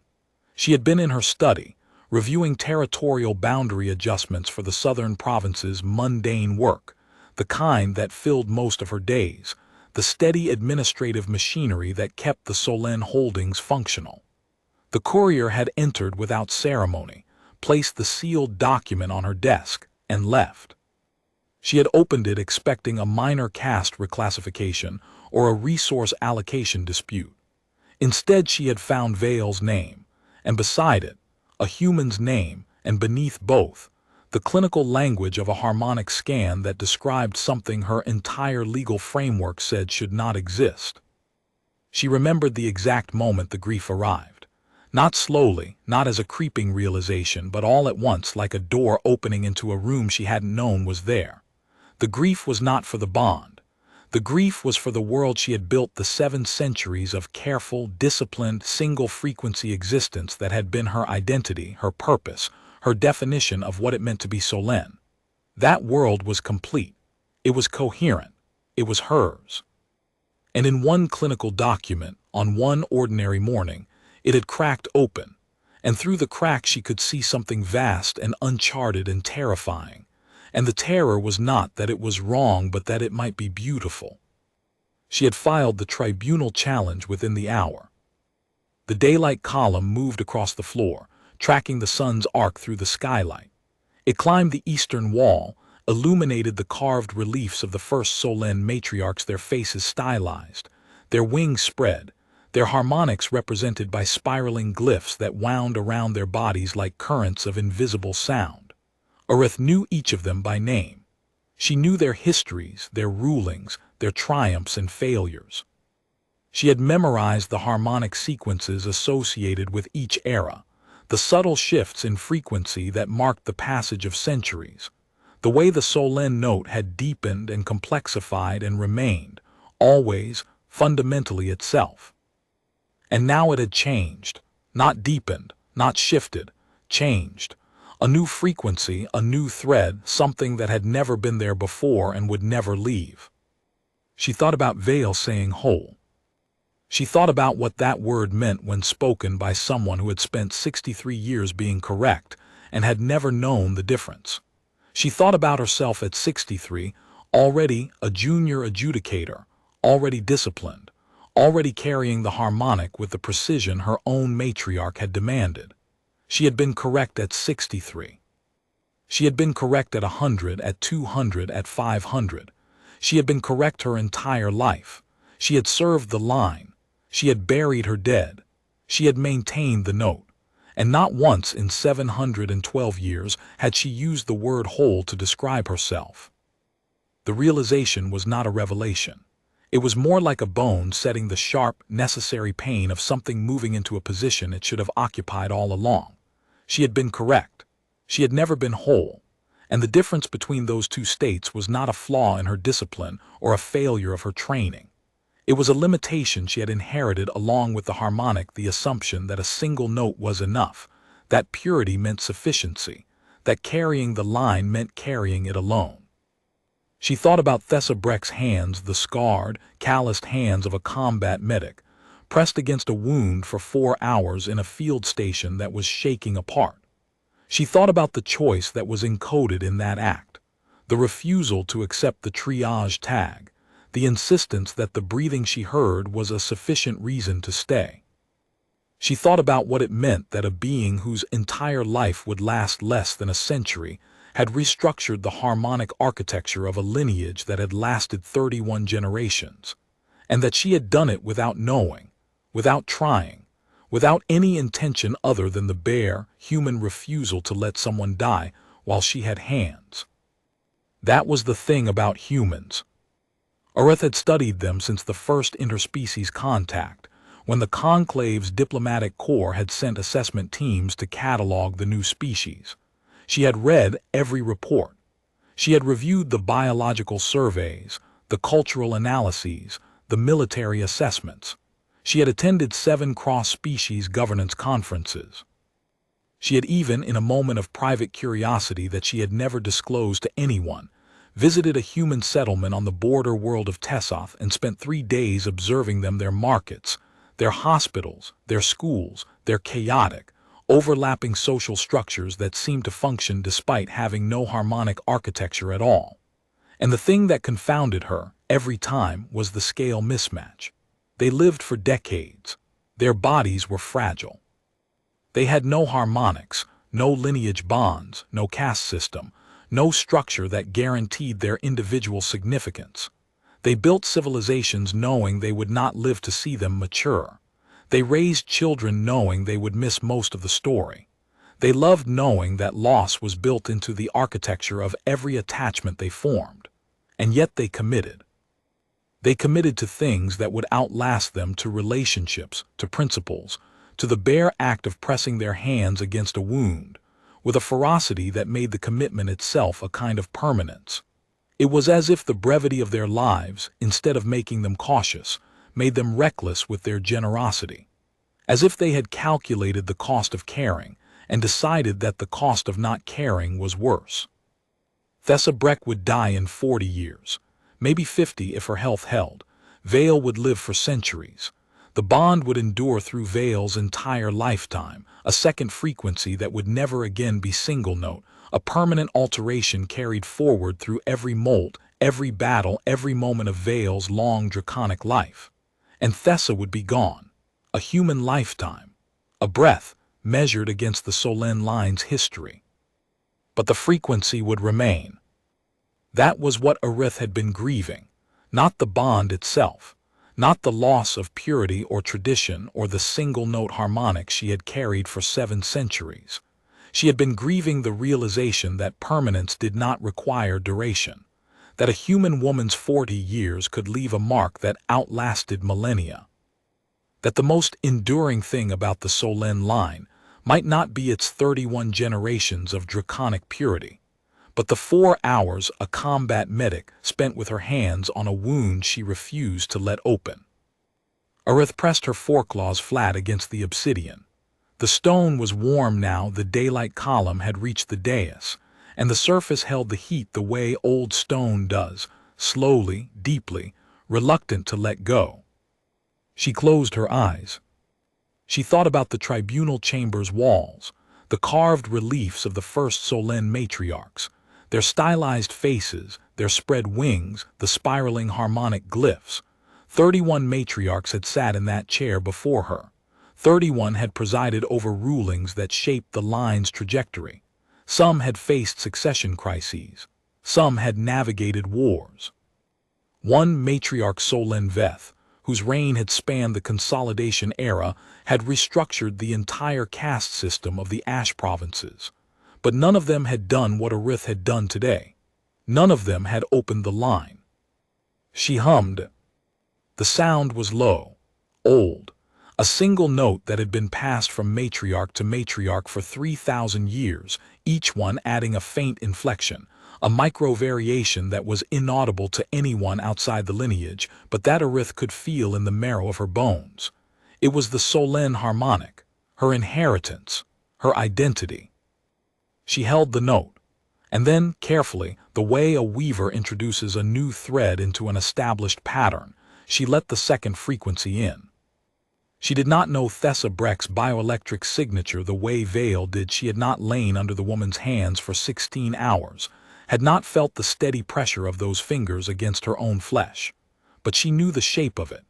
She had been in her study, reviewing territorial boundary adjustments for the southern province's mundane work, the kind that filled most of her days, the steady administrative machinery that kept the Solène holdings functional. The courier had entered without ceremony, placed the sealed document on her desk, and left. She had opened it expecting a minor caste reclassification or a resource allocation dispute. Instead, she had found Vale's name, and beside it, a human's name, and beneath both, the clinical language of a harmonic scan that described something her entire legal framework said should not exist. She remembered the exact moment the grief arrived. Not slowly, not as a creeping realization, but all at once, like a door opening into a room she hadn't known was there. The grief was not for the bond. The grief was for the world she had built, the 7 centuries of careful, disciplined, single-frequency existence that had been her identity, her purpose, her definition of what it meant to be Solène. That world was complete. It was coherent. It was hers. And in one clinical document, on one ordinary morning, it had cracked open, and through the crack she could see something vast and uncharted and terrifying. And the terror was not that it was wrong, but that it might be beautiful. She had filed the tribunal challenge within the hour. The daylight column moved across the floor, tracking the sun's arc through the skylight. It climbed the eastern wall, illuminated the carved reliefs of the first Solène matriarchs, their faces stylized, their wings spread, their harmonics represented by spiraling glyphs that wound around their bodies like currents of invisible sound. Arith knew each of them by name. She knew their histories, their rulings, their triumphs and failures. She had memorized the harmonic sequences associated with each era, the subtle shifts in frequency that marked the passage of centuries, the way the Solène note had deepened and complexified and remained, always, fundamentally itself. And now it had changed, not deepened, not shifted, changed. A new frequency, a new thread, something that had never been there before and would never leave. She thought about Vale saying whole. She thought about what that word meant when spoken by someone who had spent 63 years being correct and had never known the difference. She thought about herself at 63, already a junior adjudicator, already disciplined, already carrying the harmonic with the precision her own matriarch had demanded. She had been correct at 63. She had been correct at 100, at 200, at 500. She had been correct her entire life. She had served the line. She had buried her dead. She had maintained the note. And not once in 712 years had she used the word whole to describe herself. The realization was not a revelation. It was more like a bone setting the sharp, necessary pain of something moving into a position it should have occupied all along. She had been correct. She had never been whole. And the difference between those two states was not a flaw in her discipline or a failure of her training. It was a limitation she had inherited along with the harmonic, the assumption that a single note was enough, that purity meant sufficiency, that carrying the line meant carrying it alone. She thought about Thessa Breck's hands, the scarred, calloused hands of a combat medic, pressed against a wound for 4 hours in a field station that was shaking apart. She thought about the choice that was encoded in that act, the refusal to accept the triage tag, the insistence that the breathing she heard was a sufficient reason to stay. She thought about what it meant that a being whose entire life would last less than a century had restructured the harmonic architecture of a lineage that had lasted 31 generations, and that she had done it without knowing, without trying, without any intention other than the bare, human refusal to let someone die while she had hands. That was the thing about humans. Areth had studied them since the first interspecies contact, when the Conclave's diplomatic corps had sent assessment teams to catalog the new species. She had read every report. She had reviewed the biological surveys, the cultural analyses, the military assessments. She had attended 7 cross-species governance conferences. She had even, in a moment of private curiosity that she had never disclosed to anyone, visited a human settlement on the border world of Tessoth and spent 3 days observing their markets, their hospitals, their schools, their chaotic, overlapping social structures that seemed to function despite having no harmonic architecture at all. And the thing that confounded her every time was the scale mismatch. They lived for decades. Their bodies were fragile. They had no harmonics, no lineage bonds, no caste system, no structure that guaranteed their individual significance. They built civilizations knowing they would not live to see them mature. They raised children knowing they would miss most of the story. They loved knowing that loss was built into the architecture of every attachment they formed. And yet they committed. They committed to things that would outlast them, to relationships, to principles, to the bare act of pressing their hands against a wound, with a ferocity that made the commitment itself a kind of permanence. It was as if the brevity of their lives, instead of making them cautious, made them reckless with their generosity. As if they had calculated the cost of caring and decided that the cost of not caring was worse. Thessa Breck would die in 40 years, maybe 50 if her health held. Vale would live for centuries. The bond would endure through Vale's entire lifetime, a second frequency that would never again be single note, a permanent alteration carried forward through every molt, every battle, every moment of Vale's long draconic life. And Thessa would be gone, a human lifetime, a breath measured against the Solène line's history. But the frequency would remain. That was what Areth had been grieving, not the bond itself, not the loss of purity or tradition or the single-note harmonic she had carried for 7 centuries. She had been grieving the realization that permanence did not require duration, that a human woman's 40 years could leave a mark that outlasted millennia, that the most enduring thing about the Solène line might not be its 31 generations of draconic purity, but the 4 hours a combat medic spent with her hands on a wound she refused to let open. Areth pressed her foreclaws flat against the obsidian. The stone was warm now. The daylight column had reached the dais, and the surface held the heat the way old stone does, slowly, deeply, reluctant to let go. She closed her eyes. She thought about the tribunal chamber's walls, the carved reliefs of the first Solène matriarchs, their stylized faces, their spread wings, the spiraling harmonic glyphs. 31 matriarchs had sat in that chair before her. 31 had presided over rulings that shaped the line's trajectory. Some had faced succession crises. Some had navigated wars. One matriarch, Solène Veth, whose reign had spanned the consolidation era, had restructured the entire caste system of the Ash provinces. But none of them had done what Areth had done today. None of them had opened the line. She hummed. The sound was low, old, a single note that had been passed from matriarch to matriarch for 3,000 years, each one adding a faint inflection, a micro-variation that was inaudible to anyone outside the lineage, but that Areth could feel in the marrow of her bones. It was the Solène harmonic, her inheritance, her identity. She held the note, and then, carefully, the way a weaver introduces a new thread into an established pattern, she let the second frequency in. She did not know Thessa Breck's bioelectric signature the way Vale did. She had not lain under the woman's hands for 16 hours, had not felt the steady pressure of those fingers against her own flesh. But she knew the shape of it.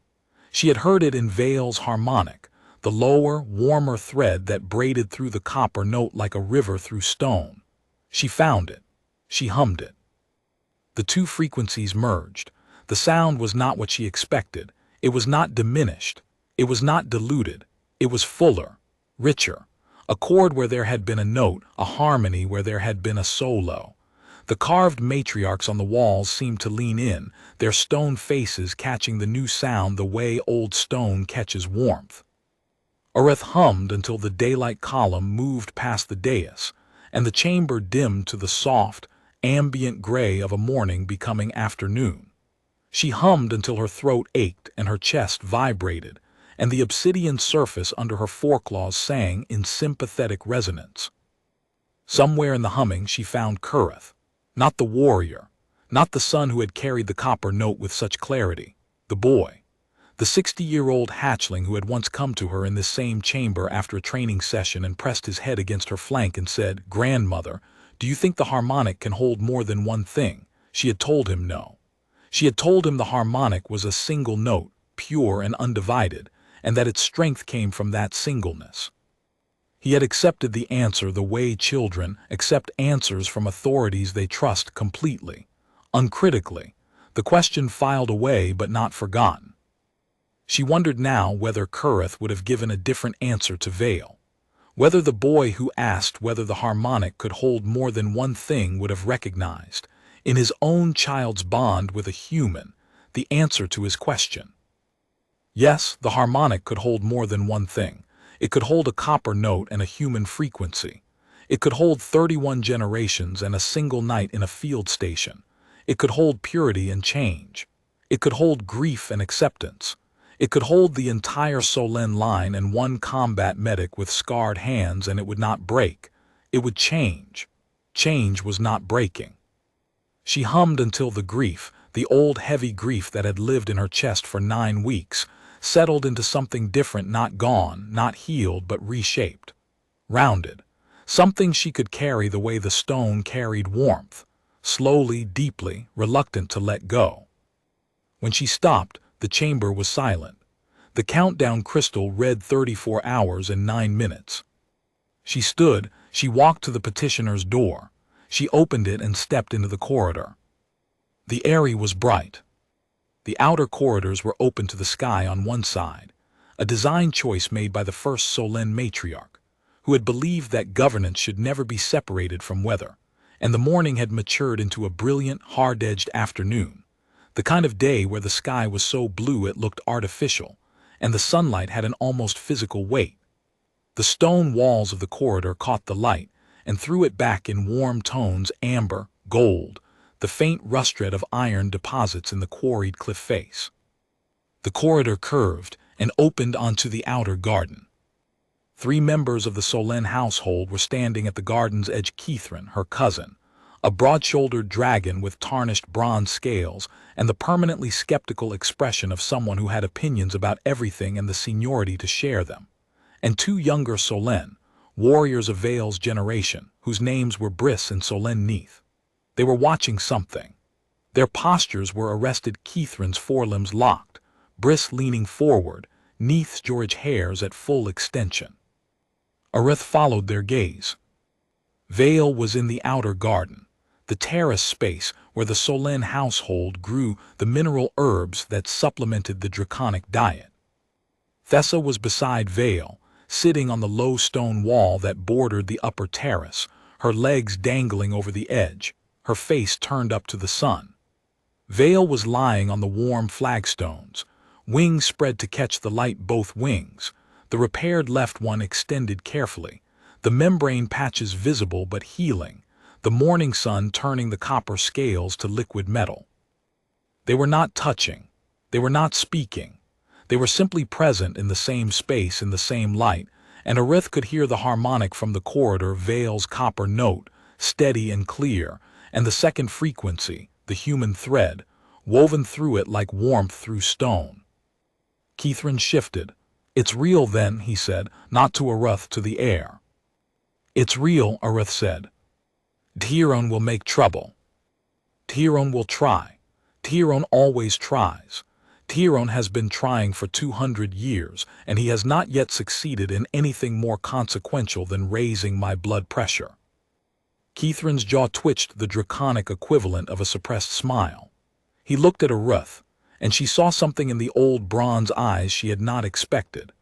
She had heard it in Vale's harmonic, the lower, warmer thread that braided through the copper note like a river through stone. She found it. She hummed it. The 2 frequencies merged. The sound was not what she expected. It was not diminished. It was not diluted. It was fuller, richer. A chord where there had been a note, a harmony where there had been a solo. The carved matriarchs on the walls seemed to lean in, their stone faces catching the new sound the way old stone catches warmth. Arith hummed until the daylight column moved past the dais, and the chamber dimmed to the soft, ambient gray of a morning becoming afternoon. She hummed until her throat ached and her chest vibrated, and the obsidian surface under her foreclaws sang in sympathetic resonance. Somewhere in the humming she found Kurith, not the warrior, not the son who had carried the copper note with such clarity, the boy, the 60-year-old hatchling who had once come to her in this same chamber after a training session and pressed his head against her flank and said, "Grandmother, do you think the harmonic can hold more than one thing?" She had told him no. She had told him the harmonic was a single note, pure and undivided, and that its strength came from that singleness. He had accepted the answer the way children accept answers from authorities they trust completely, uncritically, the question filed away but not forgotten. She wondered now whether Kurith would have given a different answer to Vale, whether the boy who asked whether the harmonic could hold more than one thing would have recognized, in his own child's bond with a human, the answer to his question. Yes, the harmonic could hold more than one thing. It could hold a copper note and a human frequency. It could hold 31 generations and a single night in a field station. It could hold purity and change. It could hold grief and acceptance. It could hold the entire Solen line and one combat medic with scarred hands, and it would not break. It would change. Change was not breaking. She hummed until the grief, the old heavy grief that had lived in her chest for 9 weeks, settled into something different, not gone, not healed, but reshaped. Rounded. Something she could carry the way the stone carried warmth, slowly, deeply, reluctant to let go. When she stopped, the chamber was silent. The countdown crystal read 34 hours and 9 minutes. She stood, she walked to the petitioner's door. She opened it and stepped into the corridor. The area was bright. The outer corridors were open to the sky on one side, a design choice made by the first Solen matriarch, who had believed that governance should never be separated from weather, and the morning had matured into a brilliant, hard-edged afternoon, the kind of day where the sky was so blue it looked artificial, and the sunlight had an almost physical weight. The stone walls of the corridor caught the light and threw it back in warm tones, amber, gold, the faint rust red of iron deposits in the quarried cliff face. The corridor curved and opened onto the outer garden. 3 members of the Solen household were standing at the garden's edge: Keithrin, her cousin, a broad-shouldered dragon with tarnished bronze scales and the permanently skeptical expression of someone who had opinions about everything and the seniority to share them, and 2 younger Solen, warriors of Vale's generation, whose names were Briss and Solen Neath. They were watching something. Their postures were arrested: Keithrin's forelimbs locked, Briss leaning forward, Neath's George hairs at full extension. Arith followed their gaze. Vale was in the outer garden, the terrace space where the Solen household grew the mineral herbs that supplemented the draconic diet. Thessa was beside Vale, sitting on the low stone wall that bordered the upper terrace, her legs dangling over the edge, her face turned up to the sun. Vale was lying on the warm flagstones, wings spread to catch the light, both wings, the repaired left one extended carefully, the membrane patches visible but healing, the morning sun turning the copper scales to liquid metal. They were not touching. They were not speaking. They were simply present in the same space, in the same light, and Arith could hear the harmonic from the corridor, Vale's copper note, steady and clear, and the second frequency, the human thread, woven through it like warmth through stone. Keithrin shifted. "It's real then," he said, not to Arith, to the air. "It's real," Arith said. "Tiron will make trouble. Tiron will try. Tiron always tries. Tiron has been trying for 200 years, and he has not yet succeeded in anything more consequential than raising my blood pressure." Keithrin's jaw twitched, the draconic equivalent of a suppressed smile. He looked at Arith, and she saw something in the old bronze eyes she had not expected.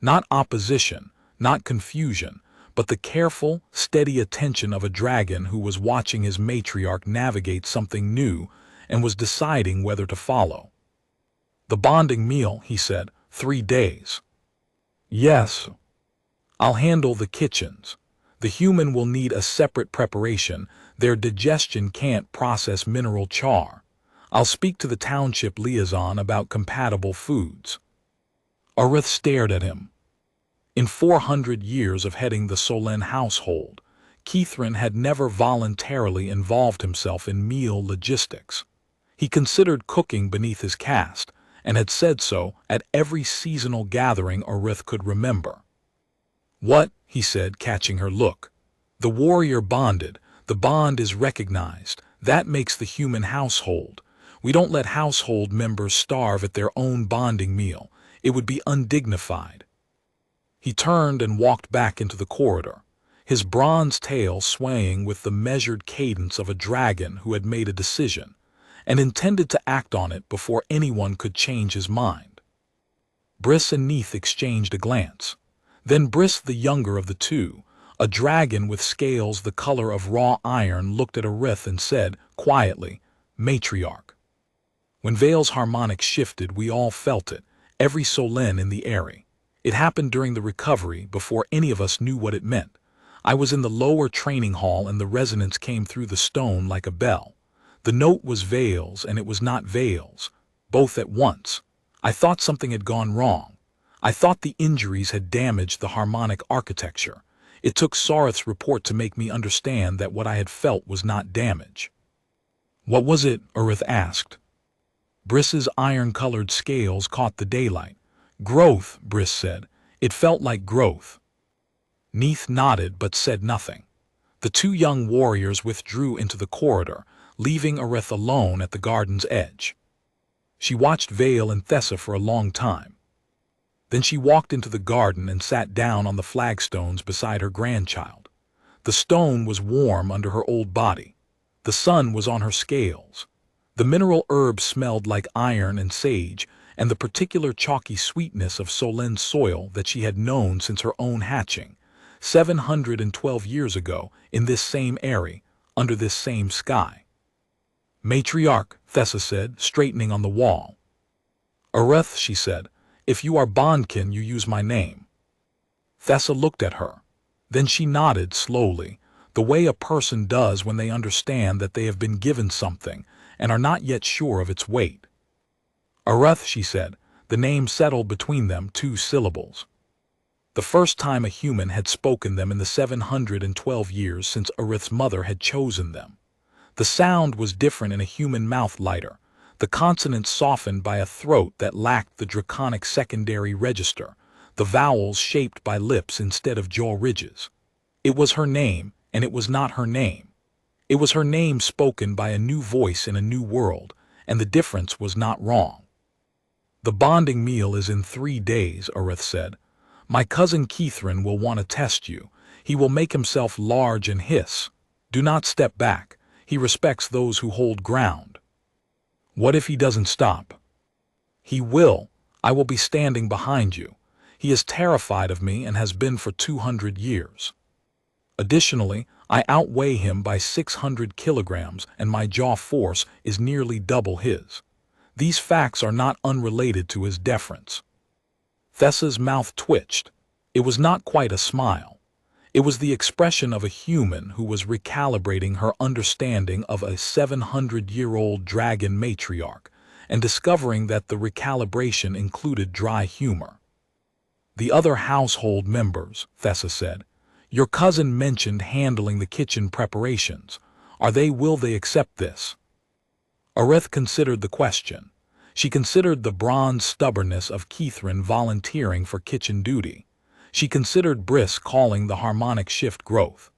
Not opposition, not confusion, but the careful, steady attention of a dragon who was watching his matriarch navigate something new and was deciding whether to follow. "The bonding meal," he said, "3 days. Yes. I'll handle the kitchens. The human will need a separate preparation. Their digestion can't process mineral char. I'll speak to the township liaison about compatible foods." Arith stared at him. In 400 years of heading the Solène household, Keithrin had never voluntarily involved himself in meal logistics. He considered cooking beneath his caste, and had said so at every seasonal gathering Arith could remember. "What?" he said, catching her look. "The warrior bonded. The bond is recognized. That makes the human household. We don't let household members starve at their own bonding meal. It would be undignified." He turned and walked back into the corridor, his bronze tail swaying with the measured cadence of a dragon who had made a decision, and intended to act on it before anyone could change his mind. Briss and Neith exchanged a glance. Then Briss, the younger of the two, a dragon with scales the color of raw iron, looked at Arith and said, quietly, "Matriarch." When Vale's harmonic shifted, we all felt it, every Solène in the area. It happened during the recovery, before any of us knew what it meant. I was in the lower training hall and the resonance came through the stone like a bell. The note was Vale's and it was not Vale's, both at once. I thought something had gone wrong. I thought the injuries had damaged the harmonic architecture. It took Sareth's report to make me understand that what I had felt was not damage. "What was it?" Arith asked. Briss's iron-colored scales caught the daylight. "Growth," Briss said. "It felt like growth." Neith nodded but said nothing. The two young warriors withdrew into the corridor, leaving Arith alone at the garden's edge. She watched Vale and Thessa for a long time. Then she walked into the garden and sat down on the flagstones beside her grandchild. The stone was warm under her old body. The sun was on her scales. The mineral herbs smelled like iron and sage, and the particular chalky sweetness of Solène's soil that she had known since her own hatching, 712 years ago, in this same area, under this same sky. "Matriarch," Thessa said, straightening on the wall. "Arith," she said, "if you are bondkin, you use my name." Thessa looked at her. Then she nodded slowly, the way a person does when they understand that they have been given something and are not yet sure of its weight. "Arith," she said, the name settled between them, 2 syllables. The first time a human had spoken them in the 712 years since Arith's mother had chosen them. The sound was different in a human mouth, lighter, the consonants softened by a throat that lacked the draconic secondary register, the vowels shaped by lips instead of jaw ridges. It was her name, and it was not her name. It was her name spoken by a new voice in a new world, and the difference was not wrong. "The bonding meal is in 3 days, Arith said. "My cousin Keithrin will want to test you. He will make himself large and hiss. Do not step back. He respects those who hold ground." "What if he doesn't stop?" "He will. I will be standing behind you. He is terrified of me and has been for 200 years. Additionally, I outweigh him by 600 kilograms and my jaw force is nearly double his. These facts are not unrelated to his deference." Thessa's mouth twitched. It was not quite a smile. It was the expression of a human who was recalibrating her understanding of a 700-year-old dragon matriarch and discovering that the recalibration included dry humor. "The other household members," Thessa said. "Your cousin mentioned handling the kitchen preparations. Will they accept this?" Arith considered the question. She considered the bronze stubbornness of Keithrin volunteering for kitchen duty. She considered Briss calling the harmonic shift growth.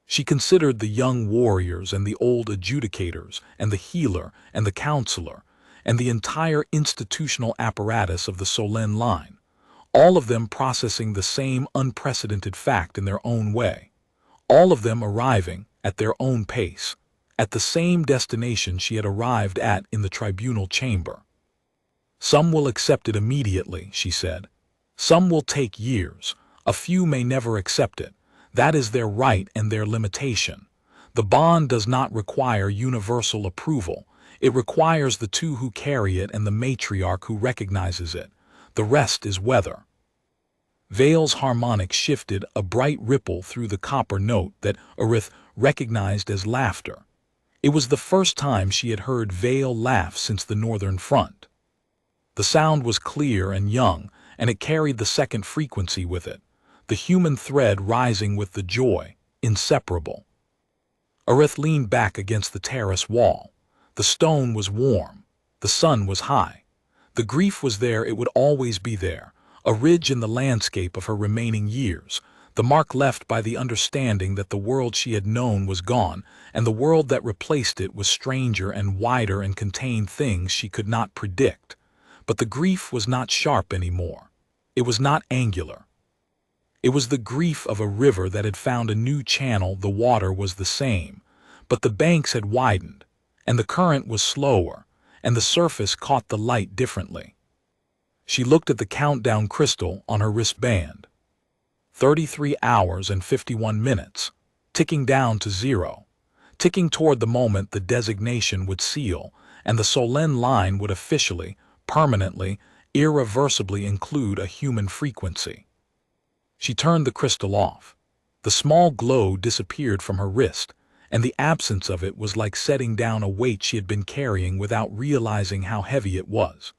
She considered the young warriors and the old adjudicators and the healer and the counselor and the entire institutional apparatus of the Solène line, all of them processing the same unprecedented fact in their own way, all of them arriving, at their own pace, at the same destination she had arrived at in the tribunal chamber. "Some will accept it immediately," she said. "Some will take years. A few may never accept it. That is their right and their limitation. The bond does not require universal approval. It requires the two who carry it and the matriarch who recognizes it. The rest is weather. Vale's harmonic shifted, a bright ripple through the copper note that Arith recognized as laughter. It was the first time she had heard Vale laugh since the Northern Front. The sound was clear and young, and it carried the second frequency with it, the human thread rising with the joy, inseparable. Arith leaned back against the terrace wall. The stone was warm. The sun was high. The grief was there, it would always be there, a ridge in the landscape of her remaining years, the mark left by the understanding that the world she had known was gone, and the world that replaced it was stranger and wider and contained things she could not predict. But the grief was not sharp anymore. It was not angular. It was the grief of a river that had found a new channel. The water was the same, but the banks had widened, and the current was slower, and the surface caught the light differently. She looked at the countdown crystal on her wristband. 33 hours and 51 minutes, ticking down to zero, ticking toward the moment the designation would seal, and the Solène line would officially, permanently, irreversibly include a human frequency. She turned the crystal off. The small glow disappeared from her wrist, and the absence of it was like setting down a weight she had been carrying without realizing how heavy it was.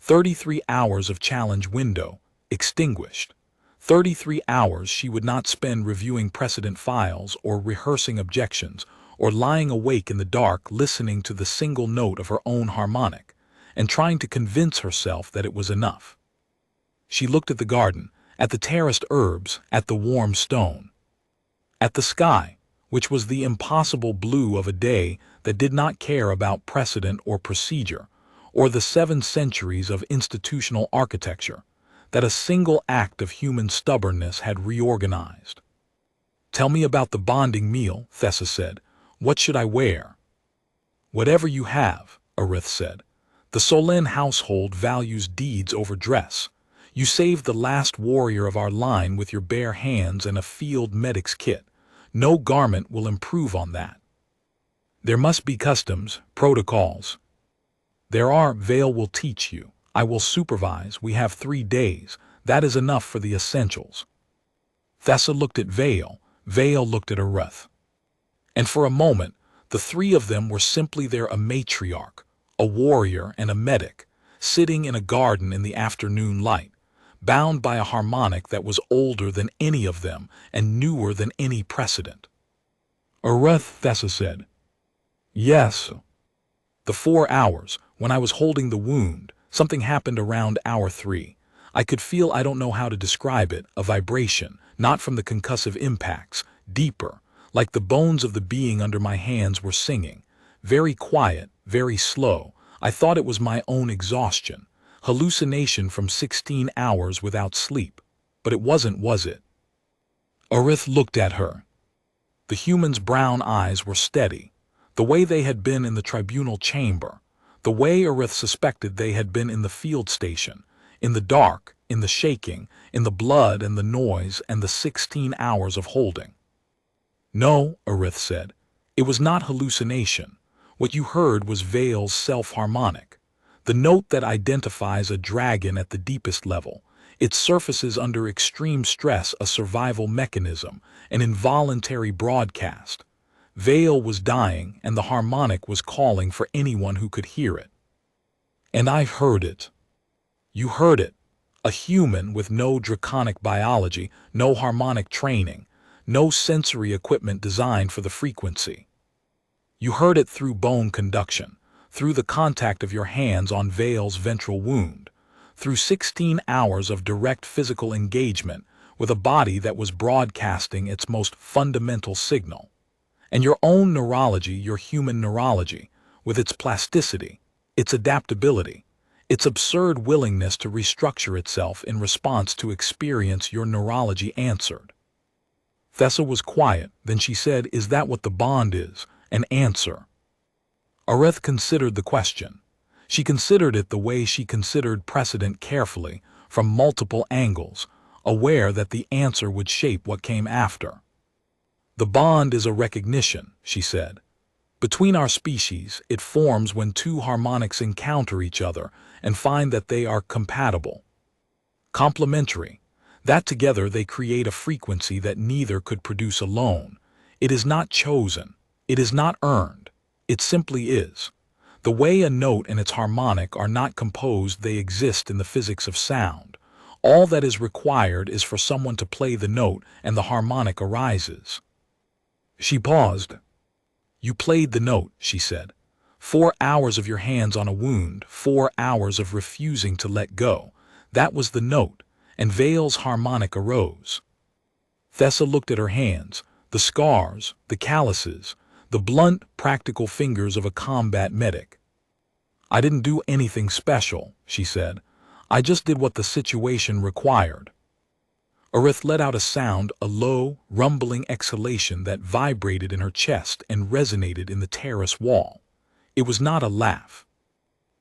33 hours of challenge window, extinguished. 33 hours she would not spend reviewing precedent files or rehearsing objections or lying awake in the dark listening to the single note of her own harmonic and trying to convince herself that it was enough. She looked at the garden, at the terraced herbs, at the warm stone, at the sky, which was the impossible blue of a day that did not care about precedent or procedure, or the 7 centuries of institutional architecture that a single act of human stubbornness had reorganized. "Tell me about the bonding meal," Thessa said. "What should I wear?" "Whatever you have," Arith said. "The Solène household values deeds over dress. You saved the last warrior of our line with your bare hands and a field medic's kit. No garment will improve on that. There must be customs, protocols. There are. Vale will teach you. I will supervise. We have 3 days. That is enough for the essentials." Thessa looked at Vale. Vale looked at Arith. And for a moment, the 3 of them were simply there, a matriarch, a warrior, and a medic, sitting in a garden in the afternoon light, bound by a harmonic that was older than any of them and newer than any precedent. "Arith," Thessa said. "Yes." "The 4 hours, when I was holding the wound, something happened around hour 3. I could feel, I don't know how to describe it, a vibration, not from the concussive impacts, deeper, like the bones of the being under my hands were singing. Very quiet, very slow. I thought it was my own exhaustion, hallucination from 16 hours without sleep. But it wasn't, was it?" Arith looked at her. The human's brown eyes were steady, the way they had been in the tribunal chamber, the way Arith suspected they had been in the field station, in the dark, in the shaking, in the blood and the noise and the 16 hours of holding. "No," Arith said, "it was not hallucination. What you heard was Vale's self-harmonic, the note that identifies a dragon at the deepest level. It surfaces under extreme stress, a survival mechanism, an involuntary broadcast. Vale was dying, and the harmonic was calling for anyone who could hear it. And I heard it." "You heard it. A human with no draconic biology, no harmonic training, no sensory equipment designed for the frequency. You heard it through bone conduction, through the contact of your hands on Vale's ventral wound, through 16 hours of direct physical engagement with a body that was broadcasting its most fundamental signal. And your own neurology, your human neurology, with its plasticity, its adaptability, its absurd willingness to restructure itself in response to experience, your neurology answered." Thessa was quiet, then she said, "Is that what the bond is? An answer?" Arith considered the question. She considered it the way she considered precedent, carefully, from multiple angles, aware that the answer would shape what came after. The bond is a recognition, she said. Between our species, it forms when two harmonics encounter each other and find that they are compatible, complementary, that together they create a frequency that neither could produce alone. It is not chosen. It is not earned. It simply is. The way a note and its harmonic are not composed, they exist in the physics of sound. All that is required is for someone to play the note and the harmonic arises. She paused. You played the note, she said. 4 hours of your hands on a wound, 4 hours of refusing to let go. That was the note, and Vale's harmonic arose. Thessa looked at her hands, the scars, the calluses, the blunt, practical fingers of a combat medic. I didn't do anything special, she said. I just did what the situation required. Arith let out a sound, a low, rumbling exhalation that vibrated in her chest and resonated in the terrace wall. It was not a laugh.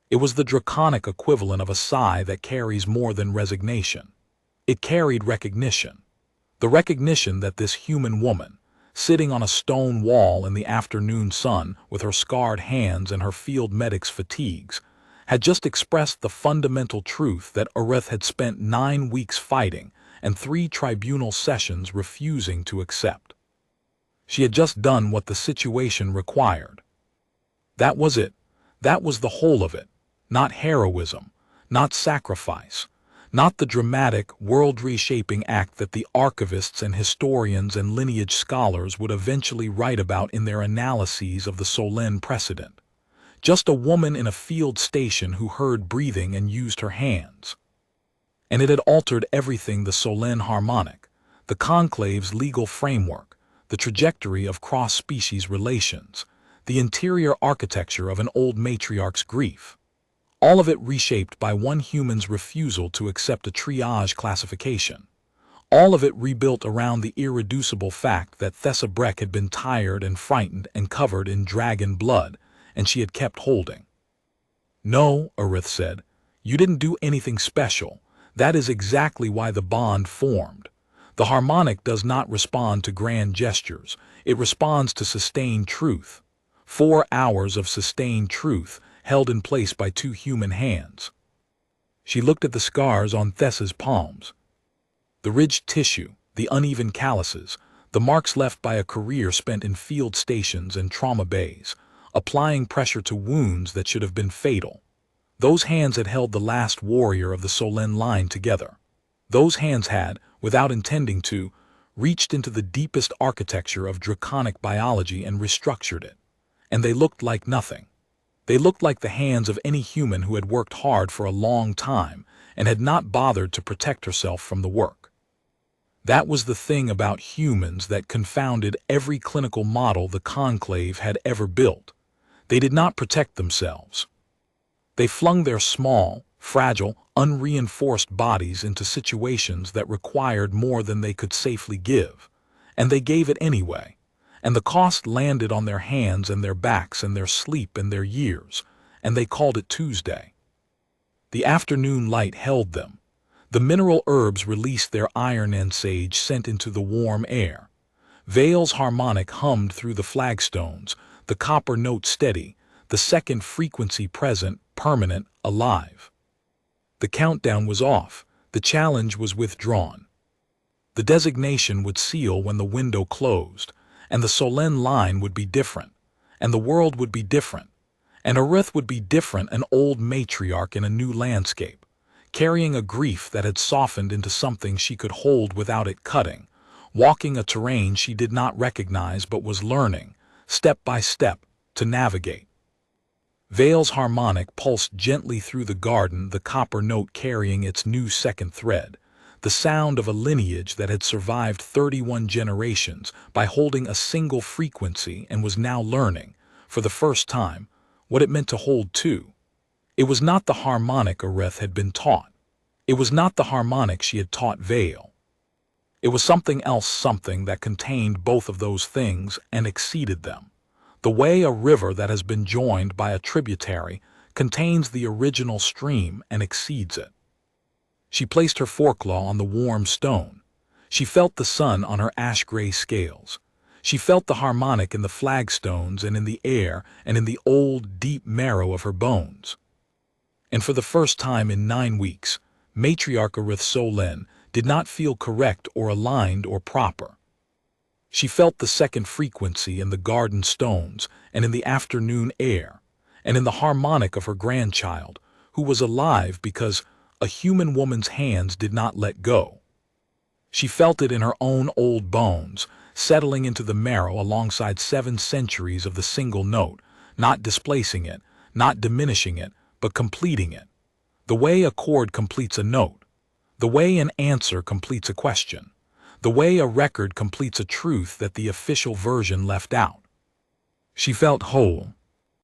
It was the draconic equivalent of a sigh that carries more than resignation. It carried recognition. The recognition that this human woman, sitting on a stone wall in the afternoon sun with her scarred hands and her field medic's fatigues, had just expressed the fundamental truth that Arith had spent 9 weeks fighting and 3 tribunal sessions refusing to accept. She had just done what the situation required. That was it. That was the whole of it. Not heroism, not sacrifice, not the dramatic, world-reshaping act that the archivists and historians and lineage scholars would eventually write about in their analyses of the Solène precedent. Just a woman in a field station who heard breathing and used her hands. And it had altered everything: the Solène harmonic, the conclave's legal framework, the trajectory of cross-species relations, the interior architecture of an old matriarch's grief. All of it reshaped by one human's refusal to accept a triage classification. All of it rebuilt around the irreducible fact that Thessa Breck had been tired and frightened and covered in dragon blood, and she had kept holding. No, Arith said, you didn't do anything special. That is exactly why the bond formed. The harmonic does not respond to grand gestures. It responds to sustained truth. 4 hours of sustained truth held in place by 2 human hands. She looked at the scars on Thessa's palms. The ridged tissue, the uneven calluses, the marks left by a career spent in field stations and trauma bays, applying pressure to wounds that should have been fatal. Those hands had held the last warrior of the Solène line together. Those hands had, without intending to, reached into the deepest architecture of draconic biology and restructured it. And they looked like nothing. They looked like the hands of any human who had worked hard for a long time and had not bothered to protect herself from the work. That was the thing about humans that confounded every clinical model the conclave had ever built. They did not protect themselves. They flung their small, fragile, unreinforced bodies into situations that required more than they could safely give, and they gave it anyway. And the cost landed on their hands and their backs and their sleep and their years, and they called it Tuesday. The afternoon light held them. The mineral herbs released their iron and sage scent into the warm air. Vale's harmonic hummed through the flagstones, the copper note steady, the second frequency present, permanent, alive. The countdown was off. The challenge was withdrawn. The designation would seal when the window closed, and the Solène line would be different, and the world would be different, and Arith would be different, an old matriarch in a new landscape, carrying a grief that had softened into something she could hold without it cutting, walking a terrain she did not recognize but was learning, step by step, to navigate. Vale's harmonic pulsed gently through the garden, the copper note carrying its new second thread, the sound of a lineage that had survived 31 generations by holding a single frequency and was now learning, for the first time, what it meant to hold two. It was not the harmonic Arith had been taught. It was not the harmonic she had taught Vale. It was something else, something that contained both of those things and exceeded them. The way a river that has been joined by a tributary contains the original stream and exceeds it. She placed her foreclaw on the warm stone. She felt the sun on her ash-gray scales. She felt the harmonic in the flagstones and in the air and in the old, deep marrow of her bones. And for the first time in 9 weeks, Matriarch Arith Solin did not feel correct or aligned or proper. She felt the second frequency in the garden stones and in the afternoon air, and in the harmonic of her grandchild, who was alive because a human woman's hands did not let go. She felt it in her own old bones, settling into the marrow alongside 7 centuries of the single note, not displacing it, not diminishing it, but completing it. The way a chord completes a note, the way an answer completes a question, the way a record completes a truth that the official version left out. She felt whole,